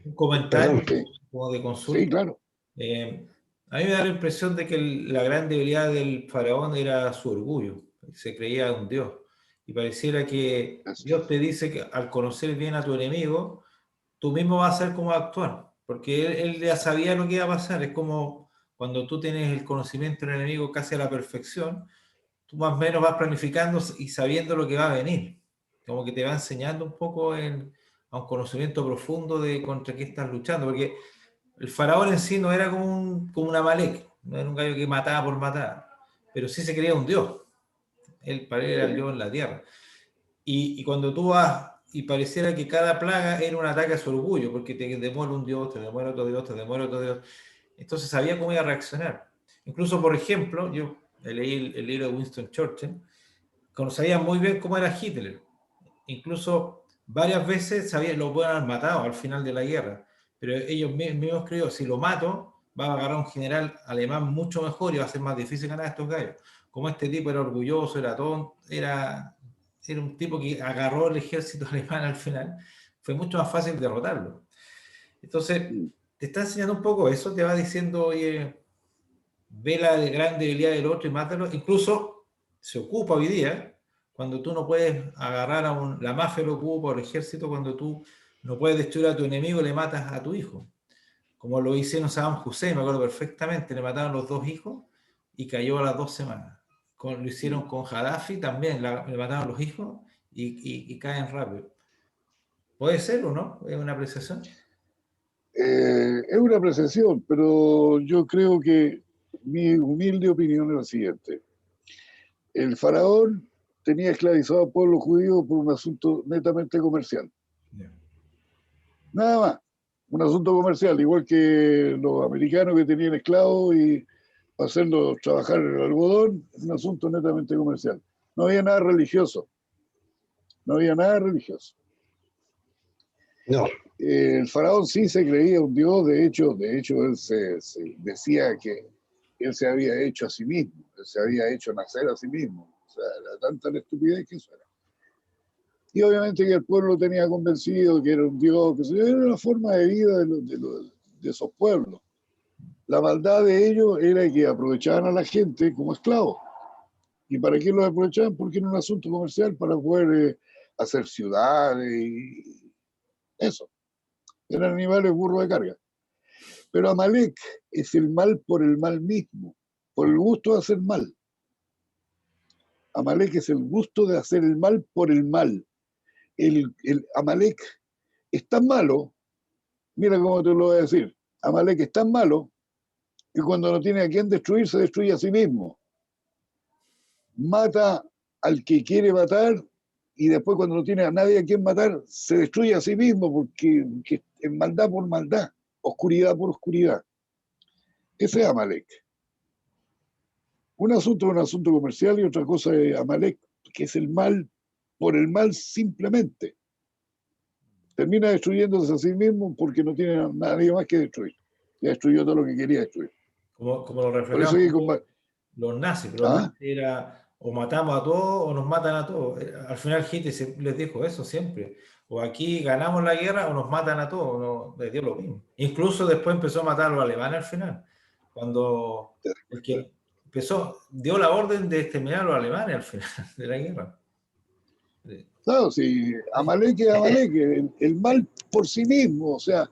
Speaker 2: un comentario
Speaker 3: perdón,
Speaker 2: como de
Speaker 1: Sí,
Speaker 2: consulta.
Speaker 1: claro.
Speaker 2: A mí me da la impresión de que la gran debilidad del faraón era su orgullo. Se creía un dios. Y pareciera que Dios te dice que al conocer bien a tu enemigo, tú mismo vas a saber cómo actuar. Porque él ya sabía lo que iba a pasar. Es como cuando tú tienes el conocimiento del enemigo casi a la perfección, tú más o menos vas planificando y sabiendo lo que va a venir. Como que te va enseñando un poco a un conocimiento profundo de contra qué estás luchando. Porque el faraón en sí no era como un Amalek, no era un gallo que mataba por matar, pero sí se creía un dios. Él para él era el dios en la tierra. Y cuando tú vas y pareciera que cada plaga era un ataque a su orgullo, porque te demuere un dios, te demuere otro dios, te demuere otro dios. Entonces sabía cómo iba a reaccionar. Incluso, por ejemplo, yo leí el libro de Winston Churchill, sabía muy bien cómo era Hitler. Incluso varias veces lo pueden haber matado al final de la guerra, pero ellos mismos creyeron, si lo mato, va a agarrar a un general alemán mucho mejor y va a ser más difícil ganar a estos gallos. Como este tipo era orgulloso, era tonto, era un tipo que agarró el ejército alemán al final, fue mucho más fácil derrotarlo. Entonces, te está enseñando un poco eso, te va diciendo, oye, ve la gran debilidad del otro y mátalo. Incluso se ocupa hoy día, cuando tú no puedes agarrar la mafia lo ocupa, o el ejército, cuando tú no puedes destruir a tu enemigo, le matas a tu hijo. como lo hicieron Saddam Hussein, me acuerdo perfectamente, le mataron los 2 hijos y cayó a las 2 semanas. Lo hicieron con Gaddafi también, le mataron los hijos y caen rápido. ¿Puede ser o no? ¿Es una apreciación?
Speaker 1: Es una apreciación, pero yo creo que mi humilde opinión es la siguiente. El faraón tenía esclavizado al pueblo judío por un asunto netamente comercial.
Speaker 2: Yeah.
Speaker 1: Nada más, un asunto comercial, igual que los americanos que tenían esclavos y hacerlos trabajar en el algodón, un asunto netamente comercial. No había nada religioso, no había nada religioso.
Speaker 3: No.
Speaker 1: El faraón sí se creía un dios, de hecho él se decía que él se había hecho a sí mismo, él se había hecho nacer a sí mismo. O sea, era tanta la estupidez que eso era. Y obviamente que el pueblo tenía convencido que era un dios, que era una forma de vida de esos pueblos. La maldad de ellos era que aprovechaban a la gente como esclavos. ¿Y para qué los aprovechaban? Porque era un asunto comercial para poder hacer ciudades y eso. Eran animales burros de carga. Pero Amalek es el mal por el mal mismo, por el gusto de hacer mal. Amalek es el gusto de hacer el mal por el mal. El Amalek es tan malo, mira cómo te lo voy a decir, Amalek es tan malo que cuando no tiene a quién destruir, se destruye a sí mismo. Mata al que quiere matar y después cuando no tiene a nadie a quien matar, se destruye a sí mismo porque es maldad por maldad, oscuridad por oscuridad. Ese es Amalek. Un asunto es un asunto comercial y otra cosa es Amalek, que es el mal por el mal simplemente. Termina destruyéndose a sí mismo porque no tiene a nadie más que destruir. Ya destruyó todo lo que quería destruir.
Speaker 2: Como lo
Speaker 1: Por eso
Speaker 2: reflejaban
Speaker 1: hay que
Speaker 2: los nazis, pero los
Speaker 1: ¿Ah?
Speaker 2: nazis era o matamos a todos o nos matan a todos. Al final Hitler les dijo eso siempre. O aquí ganamos la guerra o nos matan a todos. No, les dio lo mismo. Incluso después empezó a matar a los alemanes al final. Cuando el que empezó, dio la orden de exterminar a los alemanes al final de la guerra.
Speaker 1: Claro, sí, Amalek es Amalek, el mal por sí mismo. O sea,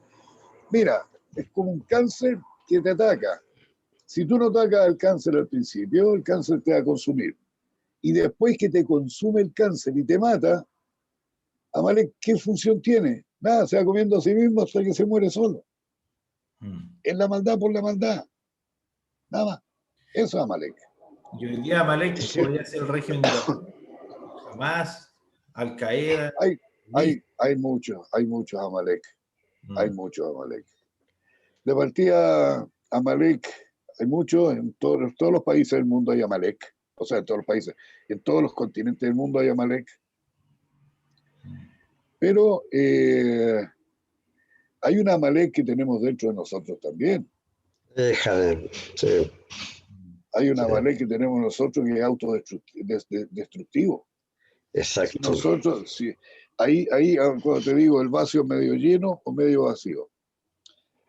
Speaker 1: mira, es como un cáncer que te ataca. Si tú no atacas al cáncer al principio, el cáncer te va a consumir. Y después que te consume el cáncer y te mata, Amalek, ¿qué función tiene? Nada, se va comiendo a sí mismo hasta que se muere solo. Es la maldad por la maldad. Nada más. Eso es Amalek.
Speaker 2: Y hoy día Amalek podría ser el régimen de Irán. Hamas, Al Qaeda.
Speaker 1: Hay muchos Amalek. Hay muchos Amalek. De partida, Amalek, hay muchos, en todos los países del mundo hay Amalek. O sea, en todos los países, en todos los continentes del mundo hay Amalek. Pero hay una Amalek que tenemos dentro de nosotros también.
Speaker 3: Sí.
Speaker 1: Hay una Amalek que tenemos nosotros que es autodestructivo.
Speaker 3: Exacto.
Speaker 1: Si nosotros, si, ahí, cuando te digo, el vaso medio lleno o medio vacío.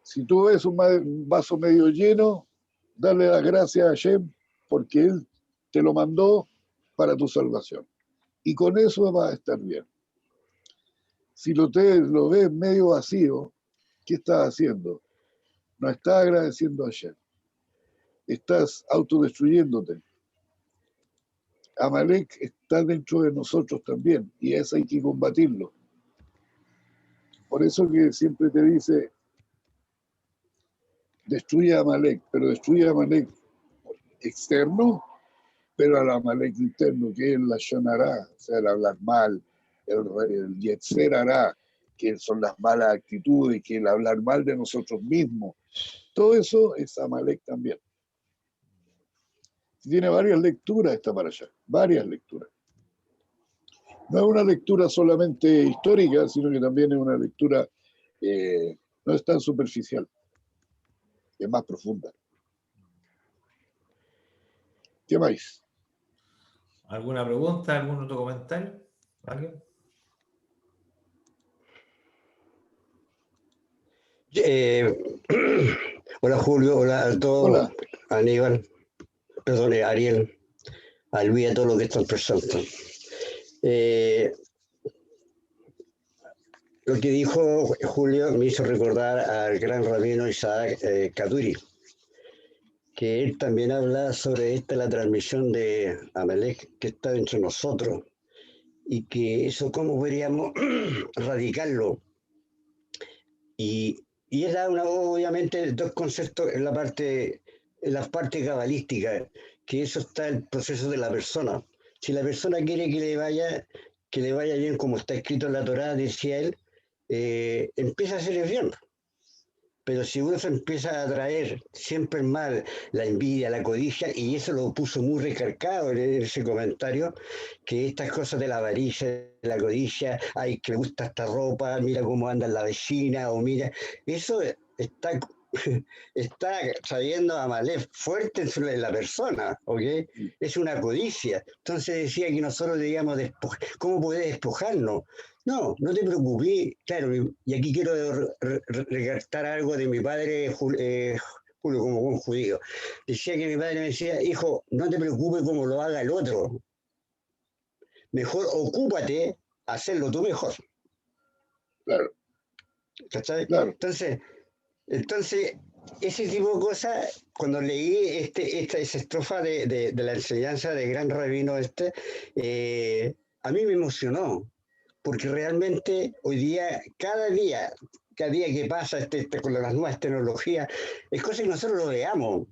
Speaker 1: Si tú ves un vaso medio lleno, dale las gracias a Hashem porque Él te lo mandó para tu salvación. Y con eso va a estar bien. Si lo ves medio vacío, ¿qué estás haciendo? No estás agradeciendo a Hashem. Estás autodestruyéndote. Amalek está dentro de nosotros también y eso hay que combatirlo. Por eso que siempre te dice, destruye a Amalek, pero destruye a Amalek externo, pero al Amalek interno, que es la Shonará, o sea, el hablar mal, el Yetzer hará, que son las malas actitudes, que el hablar mal de nosotros mismos. Todo eso es Amalek también. Tiene varias lecturas esta para allá, varias lecturas. No es una lectura solamente histórica, sino que también es una lectura, no es tan superficial, es más profunda. ¿Qué más?
Speaker 2: ¿Alguna pregunta? ¿Algún otro comentario? ¿Alguien?
Speaker 3: Hola Julio, hola a todos,
Speaker 1: Hola.
Speaker 3: Aníbal, perdón, Ariel, a Luis, a todos los que están presentes. Lo que dijo Julio me hizo recordar al gran rabino Isaac Kaduri, que él también habla sobre la transmisión de Amalek que está entre nosotros y que eso cómo podríamos radicarlo. Y él da obviamente dos conceptos en la parte cabalística, que eso está el proceso de la persona. Si la persona quiere que le vaya bien como está escrito en la Torá, decía él, empieza a hacer el bien. Pero si uno se empieza a atraer siempre el mal, la envidia, la codicia, y eso lo puso muy recalcado en ese comentario, que estas cosas de la avaricia, de la codicia, ay, que me gusta esta ropa, mira cómo anda la vecina, o mira, eso está, está trayendo a Malef fuerte en la persona, ¿ok? Es una codicia. Entonces decía que nosotros debíamos ¿cómo poder despojarnos? No, no te preocupes, claro, y aquí quiero recalcar algo de mi padre, Julio, como buen judío. Decía que mi padre me decía, hijo, no te preocupes como lo haga el otro, mejor ocúpate a hacerlo tú mejor.
Speaker 1: Claro,
Speaker 3: ¿Cachai?
Speaker 1: claro.
Speaker 3: Entonces, ese tipo de cosas, cuando leí esa estrofa de la enseñanza de gran rabino a mí me emocionó, porque realmente hoy día, cada día que pasa con las nuevas tecnologías, es cosa que nosotros lo veamos.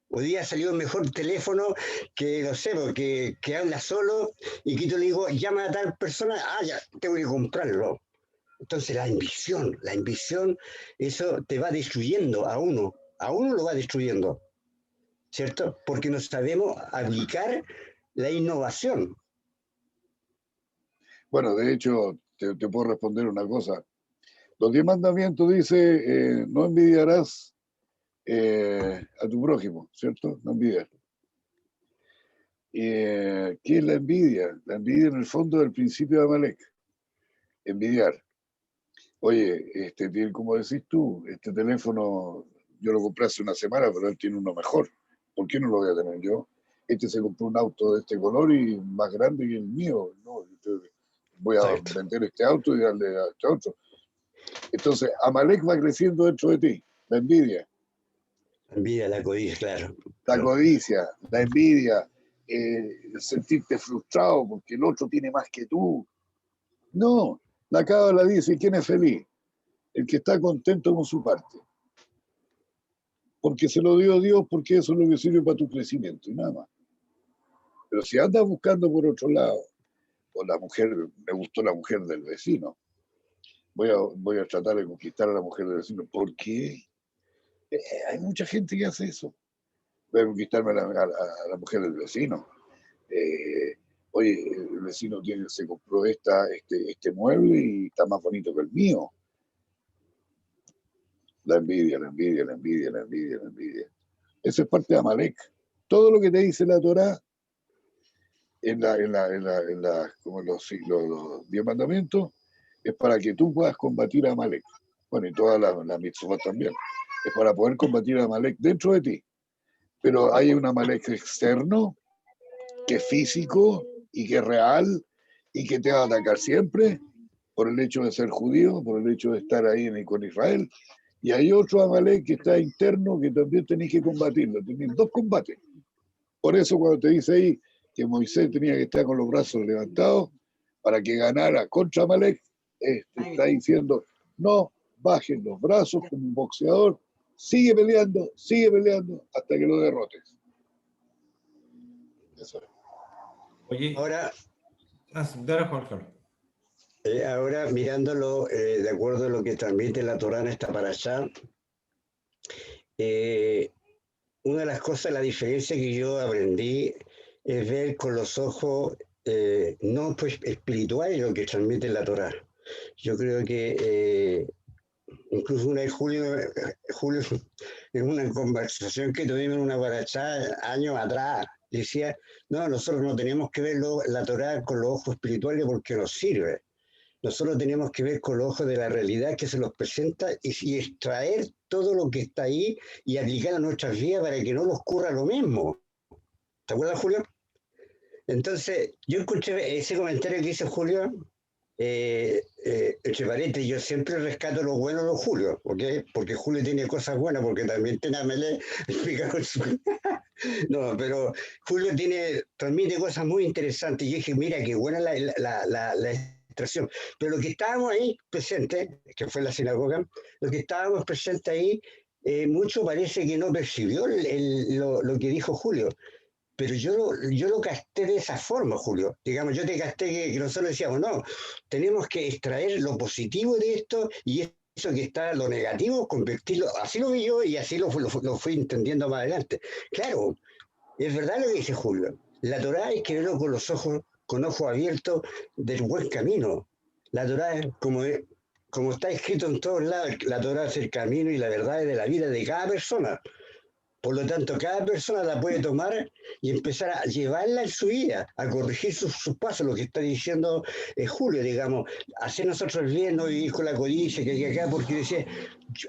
Speaker 3: Hoy día salió un mejor teléfono que, no sé, que habla solo y que yo le digo, llama a tal persona, ya, tengo que comprarlo. Entonces la ambición, eso te va destruyendo a uno lo va destruyendo, ¿cierto? Porque no sabemos aplicar la innovación.
Speaker 1: Bueno, de hecho, te puedo responder una cosa. Los 10 mandamientos dice, no envidiarás a tu prójimo, ¿cierto? No envidiar. ¿Qué es la envidia? La envidia en el fondo del principio de Amalek. Envidiar. Oye, como decís tú, este teléfono yo lo compré hace una semana, pero él tiene uno mejor. ¿Por qué no lo voy a tener yo? Este se compró un auto de este color y más grande que el mío. No, voy a
Speaker 3: Exacto.
Speaker 1: vender este auto y darle a este otro. Entonces, Amalek va creciendo dentro de ti, la envidia.
Speaker 3: La envidia, la codicia, claro.
Speaker 1: La codicia, la envidia, sentirte frustrado porque el otro tiene más que tú. No, la cábala dice, ¿quién es feliz? El que está contento con su parte. Porque se lo dio Dios, porque eso es lo que sirve para tu crecimiento y nada más. Pero si andas buscando por otro lado, o la mujer, me gustó la mujer del vecino, voy a tratar de conquistar a la mujer del vecino. ¿Por qué? Hay mucha gente que hace eso. Voy a conquistarme a la mujer del vecino. Oye, el vecino se compró este mueble y está más bonito que el mío. La envidia, la envidia, la envidia, la envidia, la envidia. Eso es parte de Amalek. Todo lo que te dice la Torá como los 10 mandamientos es para que tú puedas combatir a Amalek. Bueno, y todas las mitzvot también. Es para poder combatir a Amalek dentro de ti. Pero hay un Amalek externo que es físico y que es real y que te va a atacar siempre por el hecho de ser judío, por el hecho de estar ahí con Israel. Y hay otro Amalek que está interno que también tenéis que combatirlo. Tenéis dos combates. Por eso cuando te dice ahí que Moisés tenía que estar con los brazos levantados para que ganara contra Amalek, está diciendo, no bajen los brazos como un boxeador, sigue peleando hasta que lo derrotes. Eso es.
Speaker 2: Oye,
Speaker 3: Ahora,
Speaker 2: dale, Juan Carlos.
Speaker 3: ahora mirándolo de acuerdo a lo que transmite la Torá en esta parashá, una de las cosas, la diferencia que yo aprendí es ver con los ojos no pues espirituales lo que transmite la Torá. Yo creo que incluso una vez Julio, en una conversación que tuvimos en una parashá años atrás, decía, no, nosotros no tenemos que ver la Torá con los ojos espirituales porque nos sirve. Nosotros tenemos que ver con los ojos de la realidad que se nos presenta y extraer todo lo que está ahí y aplicar a nuestras vidas para que no nos ocurra lo mismo. ¿Te acuerdas, Julio? Entonces, yo escuché ese comentario que hizo Julio entre paréntesis, yo siempre rescato lo bueno de Julio, ¿ok? Porque Julio tiene cosas buenas, porque también tiene Amelé, no, pero Julio transmite cosas muy interesantes. Y yo dije, mira, qué buena la extracción. Pero lo que estábamos ahí presentes, que fue la sinagoga, lo que estábamos presentes ahí, mucho parece que no percibió lo que dijo Julio. Pero yo lo capté de esa forma, Julio. Digamos, yo te capté que nosotros decíamos, no, tenemos que extraer lo positivo de esto y eso que está lo negativo, convertirlo. Así lo vi yo y así lo fui entendiendo más adelante. Claro, es verdad lo que dice Julio. La Torá hay que verlo con ojos abiertos del buen camino. La Torá, como está escrito en todos lados, la Torá es el camino y la verdad de la vida de cada persona. Por lo tanto, cada persona la puede tomar y empezar a llevarla en su vida, a corregir sus pasos, lo que está diciendo Julio, digamos, hacer nosotros el bien, no vivir con la codicia que hay acá, porque decía,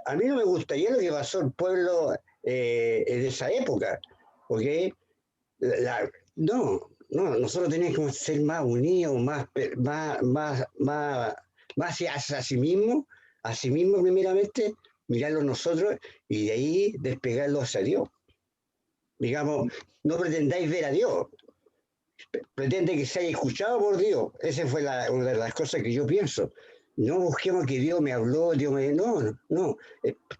Speaker 3: a mí no me gustaría lo que pasó el pueblo de esa época, ¿ok? No, no, nosotros tenemos que ser más unidos, más a sí mismo primeramente, mirarlo nosotros y de ahí despegarlo hacia Dios. Digamos, no pretendáis ver a Dios, pretende que se haya escuchado por Dios. Esa fue una de las cosas que yo pienso. No busquemos que Dios me habló, no.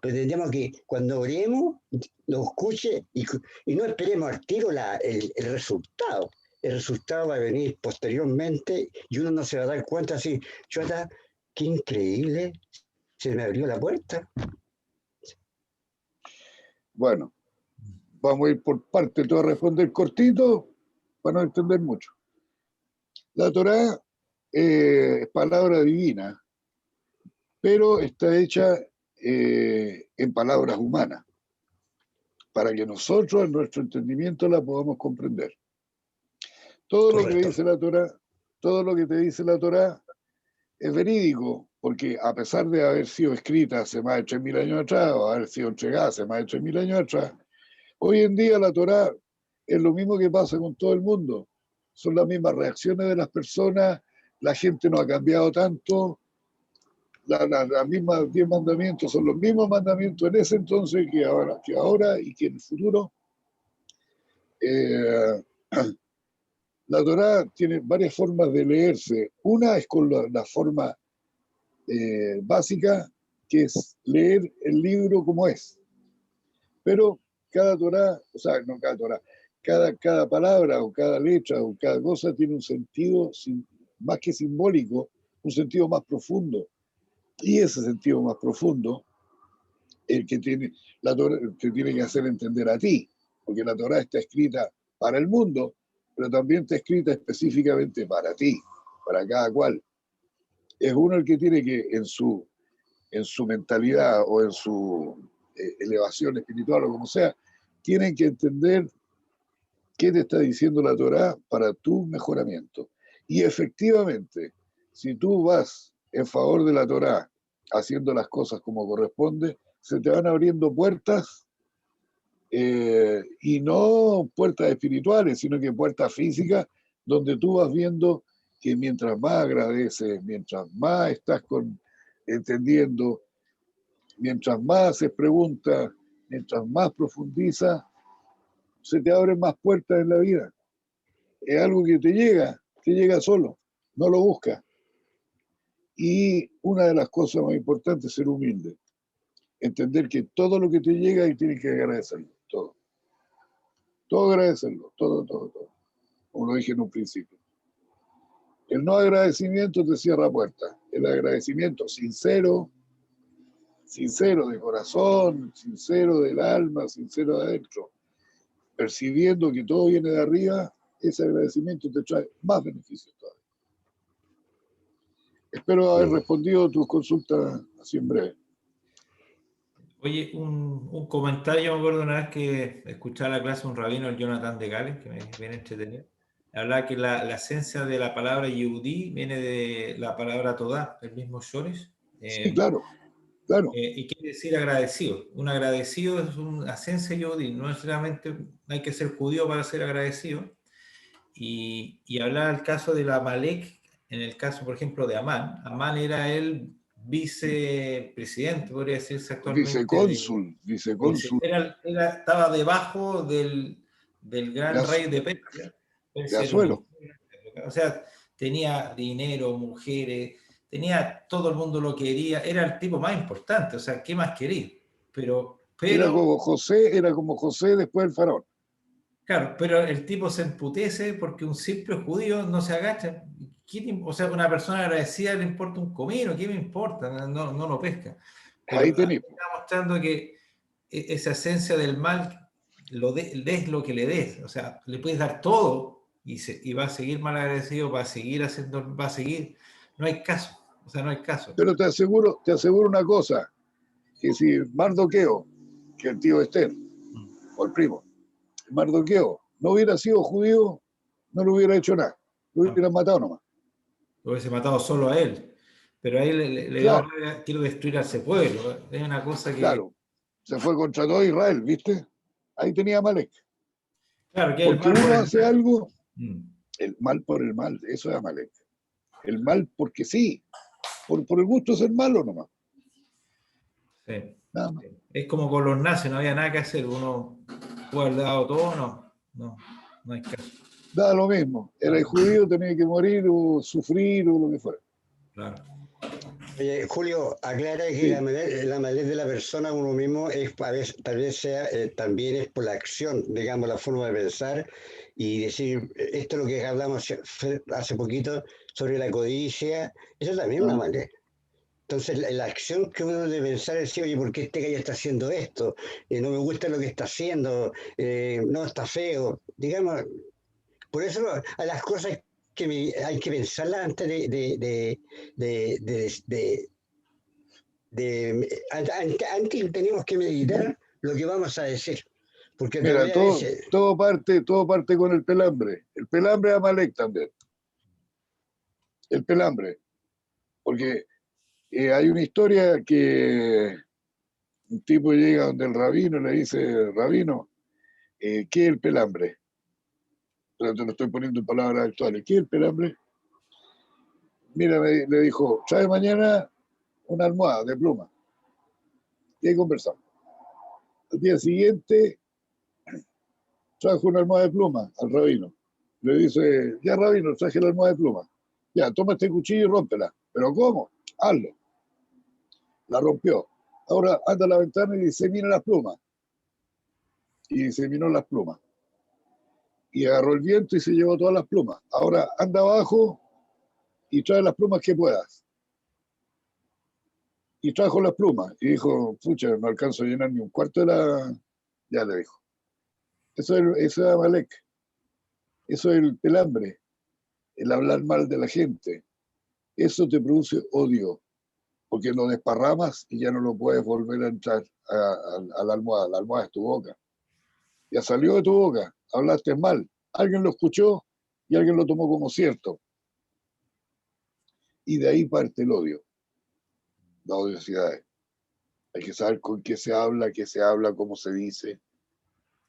Speaker 3: Pretendemos que cuando oremos lo escuche y no esperemos al tiro el resultado. El resultado va a venir posteriormente y uno no se va a dar cuenta así, chota, qué increíble, se me abrió la puerta.
Speaker 1: Bueno, vamos a ir por parte, te voy a responder cortito para no entender mucho. La Torá es palabra divina, pero está hecha en palabras humanas, para que nosotros en nuestro entendimiento la podamos comprender. Todo lo que dice la Torá, todo lo que te dice la Torá es verídico, porque a pesar de haber sido escrita hace más de 3.000 años atrás, o haber sido entregada hace más de 3.000 años atrás, hoy en día la Torá es lo mismo que pasa con todo el mundo. Son las mismas reacciones de las personas, la gente no ha cambiado tanto, las mismas 10 mandamientos son los mismos mandamientos en ese entonces que ahora y que en el futuro. La Torá tiene varias formas de leerse. Una es con la forma básica, que es leer el libro como es. Pero cada Torá, o sea, no cada Torá, cada palabra o cada letra o cada cosa tiene un sentido más que simbólico, un sentido más profundo. Y ese sentido más profundo, el que tiene la Torá, te tiene que hacer entender a ti, porque la Torá está escrita para el mundo, pero también está escrita específicamente para ti, para cada cual. Es uno el que tiene que en su mentalidad o en su elevación espiritual o como sea, tienen que entender qué te está diciendo la Torá para tu mejoramiento. Y efectivamente, si tú vas en favor de la Torá, haciendo las cosas como corresponde, se te van abriendo puertas, y no puertas espirituales, sino que puertas físicas, donde tú vas viendo que mientras más agradeces, mientras más estás entendiendo, mientras más haces preguntas, mientras más profundizas, se te abren más puertas en la vida. Es algo que te llega solo, no lo buscas. Y una de las cosas más importantes es ser humilde, entender que todo lo que te llega y tienes que agradecerlo, todo. Todo agradecerlo, todo. Como lo dije en un principio. El no agradecimiento te cierra puertas. El agradecimiento sincero de corazón, sincero del alma, sincero de adentro, percibiendo que todo viene de arriba, ese agradecimiento te trae más beneficios todavía. Espero haber respondido a tus consultas así en breve.
Speaker 2: Oye, un comentario, me acuerdo una vez que escuchaba la clase de un rabino, el Jonathan de Gales, que me viene entretenido. Hablaba que la esencia de la palabra Yehudí viene de la palabra Todá, el mismo Shoresh.
Speaker 1: Sí, claro.
Speaker 2: Y quiere decir agradecido. Un agradecido es una esencia Yehudí, no necesariamente hay que ser judío para ser agradecido. Y hablaba el caso de la Amalek en el caso, por ejemplo, de Amán, Amán era el vicepresidente, podría decirse actualmente,
Speaker 1: Vicecónsul
Speaker 2: estaba debajo del
Speaker 1: de,
Speaker 2: gran rey de Persia.
Speaker 1: de
Speaker 2: Persia era un
Speaker 1: Azuero.
Speaker 2: imperio, o sea, tenía dinero, mujeres, tenía todo el mundo lo quería, era el tipo más importante, o sea, ¿qué más quería? Pero,
Speaker 1: Era como José después del faraón.
Speaker 2: claro, pero el tipo se emputece porque un simple judío no se agacha. O sea, una persona agradecida le importa un comino, ¿qué me importa? No lo pesca. Pero
Speaker 1: Ahí tenéis.
Speaker 2: está mostrando que esa esencia del mal, des lo que le des. O sea, le puedes dar todo y va a seguir mal agradecido, va a seguir haciendo, va a seguir. No hay caso. O sea, no hay caso.
Speaker 1: Pero te aseguro una cosa, que si Mardoqueo, que el tío Esther, o el primo, Mardoqueo, no hubiera sido judío, no le hubiera hecho nada. Lo
Speaker 2: No,
Speaker 1: hubieran matado nomás.
Speaker 2: lo hubiese matado solo a él. Pero a él le dio
Speaker 1: Claro,
Speaker 2: rabia, quiero destruir a ese pueblo. Es una cosa que.
Speaker 1: claro. Se fue contra todo Israel, ¿viste? Ahí tenía Amalek.
Speaker 2: Claro, que es el
Speaker 1: Porque
Speaker 2: mal por
Speaker 1: uno
Speaker 2: el
Speaker 1: hace
Speaker 2: mal.
Speaker 1: algo,
Speaker 2: Mm,
Speaker 1: el mal por el mal, eso es Amalek. El mal porque sí, por el gusto de ser malo nomás,
Speaker 2: sí.
Speaker 1: nada más.
Speaker 2: Es como con los nazis, no había nada que hacer. Uno puede haber dado todo, no hay caso.
Speaker 1: Da lo mismo, era el judío, tenía que morir o sufrir o lo que fuera.
Speaker 2: Claro.
Speaker 3: Oye, Julio, aclara que
Speaker 1: Sí,
Speaker 3: la madurez de la persona uno mismo es tal vez sea también es por la acción, digamos, la forma de pensar y decir, esto es lo que hablamos hace poquito sobre la codicia, eso también es una
Speaker 1: ah,
Speaker 3: madurez. Entonces, la acción que uno debe pensar es decir, oye, ¿por qué este gallo está haciendo esto? No me gusta lo que está haciendo, no, está feo. Digamos, por eso a las cosas hay que pensarlas antes de, de, de, antes tenemos que meditar lo que vamos a decir, porque en
Speaker 1: mira,
Speaker 3: realidad es,
Speaker 1: todo parte con el pelambre. El pelambre es Amalek también, el pelambre. Porque hay una historia que un tipo llega donde el rabino le dice, rabino, ¿qué es el pelambre? Pero te lo estoy poniendo en palabras actuales. ¿Qué es el pelambre? Mira, le dijo, trae mañana una almohada de pluma. Y ahí conversamos. Al día siguiente trajo una almohada de pluma al rabino. Le dice, ya rabino, traje la almohada de pluma. Ya, toma este cuchillo y rómpela. ¿Pero cómo? Hazlo. La rompió. Ahora anda a la ventana y disemina las plumas. Y diseminó las plumas. Y agarró el viento y se llevó todas las plumas. Ahora anda abajo y trae las plumas que puedas. Y trajo las plumas. Y dijo, pucha, no alcanzo a llenar ni un cuarto de la... Ya le dijo. Eso es Amalek. Eso es el pelambre. El hablar mal de la gente. Eso te produce odio. Porque lo desparramas y ya no lo puedes volver a entrar a la almohada. La almohada es tu boca. Ya salió de tu boca. Hablaste mal. Alguien lo escuchó y alguien lo tomó como cierto. Y de ahí parte el odio. La odiosidad. Hay que saber con qué se habla, cómo se dice.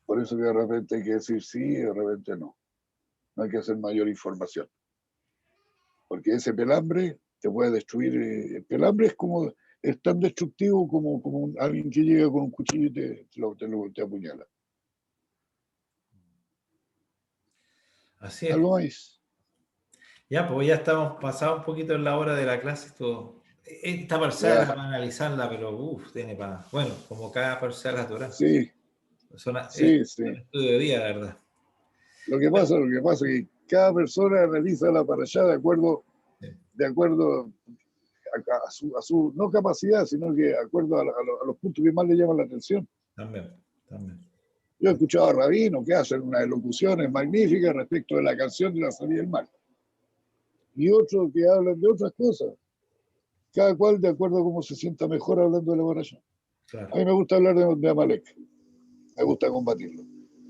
Speaker 1: Por eso que de repente hay que decir sí y de repente no. No hay que hacer mayor información. Porque ese pelambre te puede destruir. El pelambre es tan destructivo como alguien que llega con un cuchillo y te apuñala.
Speaker 2: Así es.
Speaker 1: Algo más.
Speaker 2: Ya, pues ya estamos pasados un poquito en la hora de la clase. Esta parcial
Speaker 1: Ya,
Speaker 2: era para analizarla, pero tiene para. Bueno, como cada parcial las Torah.
Speaker 1: sí,
Speaker 2: Es
Speaker 1: sí, sí.
Speaker 2: un estudio de día, la verdad.
Speaker 1: Lo que pasa es que cada persona analiza la parashá
Speaker 2: Sí,
Speaker 1: de acuerdo a su no capacidad, sino que de acuerdo a los puntos que más le llaman la atención.
Speaker 2: también, también.
Speaker 1: Yo he escuchado a rabinos que hacen unas elocuciones magníficas respecto de la canción de la salida del mar. Y otros que hablan de otras cosas. Cada cual de acuerdo a cómo se sienta mejor hablando de la baraya. A
Speaker 2: Claro.
Speaker 1: mí me gusta hablar de Amalek. Me gusta combatirlo.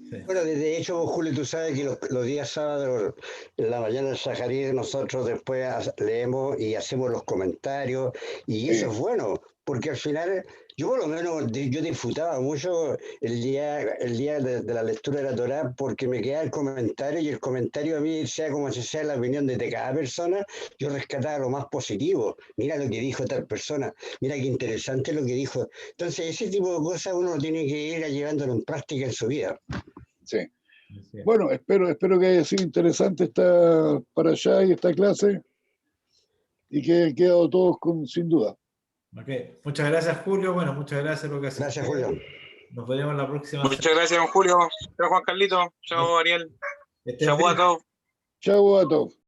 Speaker 2: Sí.
Speaker 3: bueno, de hecho, Julio, tú sabes que los días sábados, en la mañana del Shaharí, nosotros después leemos y hacemos los comentarios, y eso
Speaker 1: Sí,
Speaker 3: es bueno, porque al final, yo por lo menos, yo disfrutaba mucho el día de la lectura de la Torá, porque me quedaba el comentario, y el comentario a mí, sea como sea la opinión de cada persona, yo rescataba lo más positivo. Mira lo que dijo tal persona, mira qué interesante lo que dijo. Entonces, ese tipo de cosas uno tiene que ir llevándolo en práctica en su vida.
Speaker 1: Sí.
Speaker 2: Así es.
Speaker 1: Bueno, espero que haya sido interesante esta para allá y esta clase y que hayan quedado todos sin duda.
Speaker 2: Ok, muchas gracias, Julio. Bueno, muchas gracias por lo que hace
Speaker 3: Gracias,
Speaker 2: usted.
Speaker 3: Julio.
Speaker 2: Nos veremos la próxima
Speaker 4: Muchas gracias, don Julio. Chao, Juan Carlito. Chao, Ariel.
Speaker 2: Que estés
Speaker 4: Chao
Speaker 2: bien.
Speaker 4: a todos.
Speaker 1: Chao a todos.